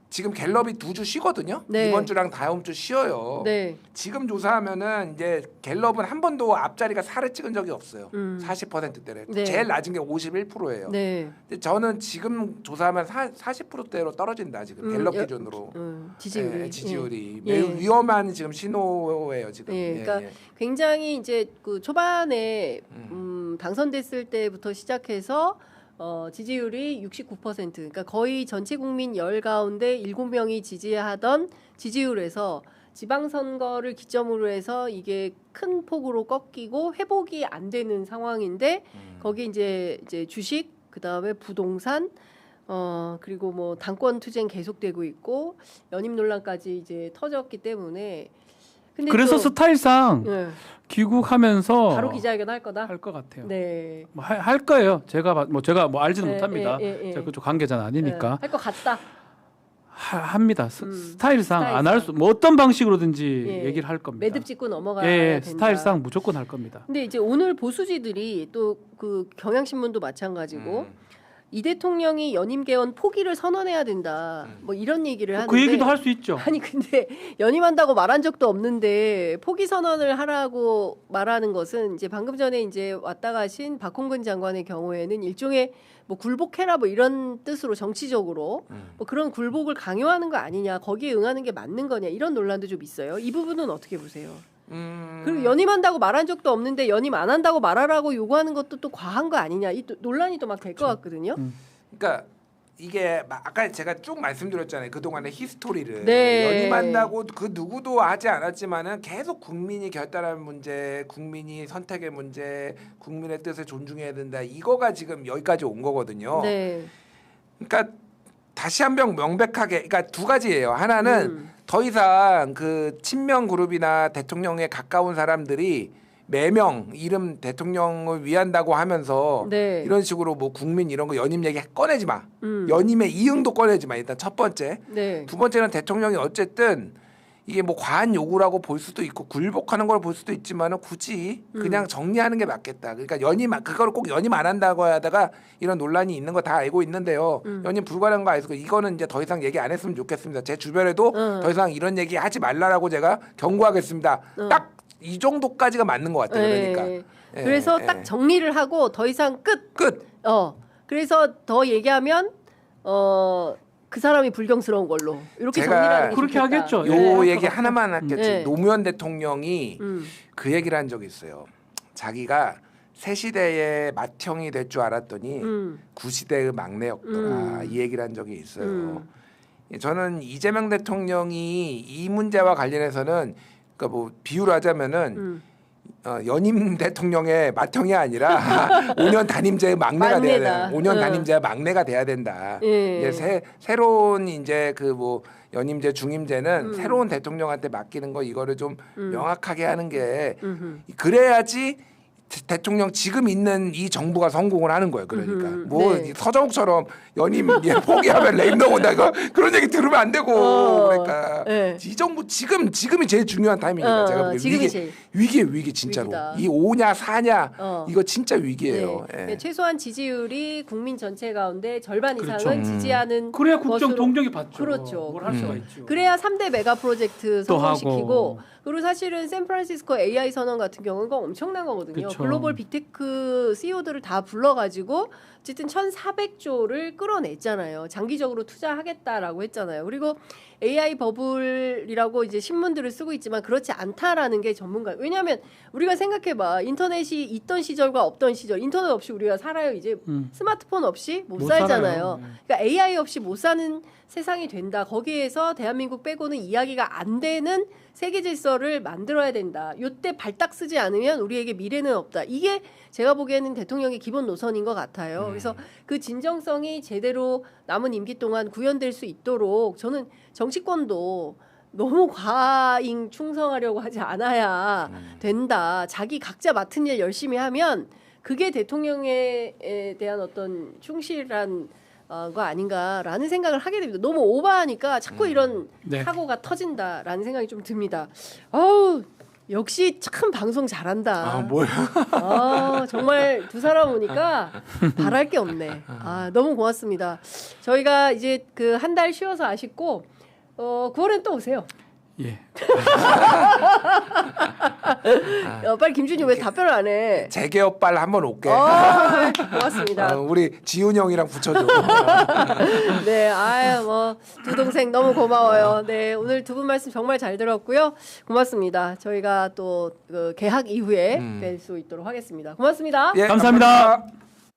지금 갤럽이 2주 쉬거든요. 네. 이번 주랑 다음 주 쉬어요. 네. 지금 조사하면은 이제 갤럽은 한 번도 앞자리가 4를 찍은 적이 없어요. 40%대래. 네. 제일 낮은 게 51%예요. 네. 근데 저는 지금 조사하면 40%대로 떨어진다 지금 갤럽 기준으로. 지지율이. 예, 지지율이 예. 매우 위험한 지금 신호예요 지금. 예, 그러니까 굉장히 이제 그 초반에 당선됐을 때부터 시작해서 지지율이 69%, 그러니까 거의 전체 국민 10 가운데 7명이 지지하던 지지율에서 지방선거를 기점으로 해서 이게 큰 폭으로 꺾이고 회복이 안 되는 상황인데 거기 이제 주식, 그 다음에 부동산, 그리고 뭐 당권 투쟁 계속되고 있고 연임 논란까지 이제 터졌기 때문에. 근데 그래서 또, 스타일상 네, 귀국하면서 바로 기자회견 할 거다. 할 것 같아요. 네. 뭐 할 거예요. 제가 뭐 알지는 네, 못합니다. 예. 제가 그쪽 관계자는 아니니까 할 것 같다. 합니다. 스타일상 안 스타일상. 할 수 뭐 어떤 방식으로든지 예. 얘기를 할 겁니다. 매듭 짓고 넘어가야 예, 된다. 스타일상 무조건 할 겁니다. 근데 이제 오늘 보수지들이 또 그 경향신문도 마찬가지고 이 대통령이 연임 개헌 포기를 선언해야 된다. 뭐 이런 얘기를 하는데 그 얘기도 할 수 있죠. 아니 근데 연임한다고 말한 적도 없는데 포기 선언을 하라고 말하는 것은 이제 방금 전에 이제 왔다 가신 박홍근 장관의 경우에는 일종의 뭐 굴복해라 뭐 이런 뜻으로 정치적으로 뭐 그런 굴복을 강요하는 거 아니냐, 거기에 응하는 게 맞는 거냐 이런 논란도 좀 있어요. 이 부분은 어떻게 보세요? 그리고 연임한다고 말한 적도 없는데 연임 안 한다고 말하라고 요구하는 것도 또 과한 거 아니냐, 이 또 논란이 또 막 될 것 같거든요. 그러니까 이게 아까 제가 쭉 말씀드렸잖아요. 그동안의 히스토리를. 네. 연임한다고 그 누구도 하지 않았지만은 계속 국민이 결단할 문제, 국민이 선택의 문제, 국민의 뜻을 존중해야 된다. 이거가 지금 여기까지 온 거거든요. 네. 그러니까 다시 한번 명백하게, 그러니까 두 가지예요. 하나는 더 이상 그 친명 그룹이나 대통령에 가까운 사람들이 매명 이름 대통령을 위한다고 하면서 네. 이런 식으로 뭐 국민 이런 거 연임 얘기 꺼내지 마. 연임의 이응도 꺼내지 마. 일단 첫 번째. 네. 두 번째는 대통령이 어쨌든 이게 뭐 과한 요구라고 볼 수도 있고 굴복하는 걸 볼 수도 있지만은 굳이 그냥 정리하는 게 맞겠다. 그러니까 그거를 꼭 연임 안 한다고 하다가 이런 논란이 있는 거 다 알고 있는데요. 연임 불가능한 거 알고 이거는 이제 더 이상 얘기 안 했으면 좋겠습니다. 제 주변에도 더 이상 이런 얘기 하지 말라라고 제가 경고하겠습니다. 딱 이 정도까지가 맞는 것 같아요. 그러니까. 네. 예, 그래서 예. 딱 정리를 하고 더 이상 끝. 끝. 그래서 더 얘기하면 그 사람이 불경스러운 걸로 이렇게 제가 정리를 하는 게 그렇게 좋겠다. 하겠죠. 요 예. 얘기 하나만 할게요. 네. 노무현 대통령이 그 얘기를 한 적이 있어요. 자기가 새 시대의 맏형이 될 줄 알았더니 구시대의 막내였더라. 이 얘기를 한 적이 있어요. 저는 이재명 대통령이 이 문제와 관련해서는 그러니까 뭐 비유를 하자면은 연임 대통령의 맏형이 아니라 5년 단임제의 막내가 돼야 막내다. 돼. 5년 단임제의 막내가 돼야 된다. 예. 이제 새로운 이제 그 뭐 연임제 중임제는 새로운 대통령한테 맡기는 거 이거를 좀 명확하게 하는 게 그래야지 대통령 지금 있는 이 정부가 성공을 하는 거예요. 그러니까 뭐 네. 서정욱처럼 연임 포기하면 레임덕 온다 이거 그런 얘기 들으면 안 되고 그러니까 네. 이 정부 지금이 제일 중요한 타이밍이다. 제가 보기엔 지금이 제일. 위기예요, 위기 진짜로. 위기다. 이 5냐 4냐 이거 진짜 위기예요. 네. 예. 최소한 지지율이 국민 전체 가운데 절반 그렇죠. 이상은 지지하는 그래야 국정 것으로- 동력이 받죠. 그렇죠. 뭘 할 수가 있죠. 그래야 3대 메가 프로젝트 또 성공시키고 하고. 그리고 사실은 샌프란시스코 AI 선언 같은 경우는 엄청난 거거든요. 그쵸. 글로벌 빅테크 CEO들을 다 불러가지고 어쨌든 1,400조를 끌어냈잖아요. 장기적으로 투자하겠다라고 했잖아요. 그리고 AI 버블이라고 이제 신문들을 쓰고 있지만 그렇지 않다라는 게 전문가. 왜냐하면 우리가 생각해봐. 인터넷이 있던 시절과 없던 시절. 인터넷 없이 우리가 살아요. 이제 스마트폰 없이 못 살잖아요. 살아요. 그러니까 AI 없이 못 사는 세상이 된다. 거기에서 대한민국 빼고는 이야기가 안 되는 세계 질서를 만들어야 된다. 요때 발딱 쓰지 않으면 우리에게 미래는 없다. 이게 제가 보기에는 대통령의 기본 노선인 것 같아요. 그래서 그 진정성이 제대로 남은 임기 동안 구현될 수 있도록 저는 정치권도 너무 과잉 충성하려고 하지 않아야 된다. 자기 각자 맡은 일 열심히 하면 그게 대통령에 대한 어떤 충실한 거 아닌가라는 생각을 하게 됩니다. 너무 오버하니까 자꾸 이런 네. 사고가 터진다라는 생각이 좀 듭니다. 어우, 역시 참 방송 잘한다. 뭐야? 정말 두 사람 오니까 바랄 게 없네. 너무 고맙습니다. 저희가 이제 그 한 달 쉬어서 아쉽고 9월엔 또 오세요. 예. 빨리 김준희 왜 답변을 안 해? 재개업발 한번 올게. 고맙습니다. 우리 지훈 형이랑 붙여줘. 네, 뭐 두 동생 너무 고마워요. 네, 오늘 두 분 말씀 정말 잘 들었고요. 고맙습니다. 저희가 또 그 개학 이후에 뵐 수 있도록 하겠습니다. 고맙습니다. 예, 감사합니다.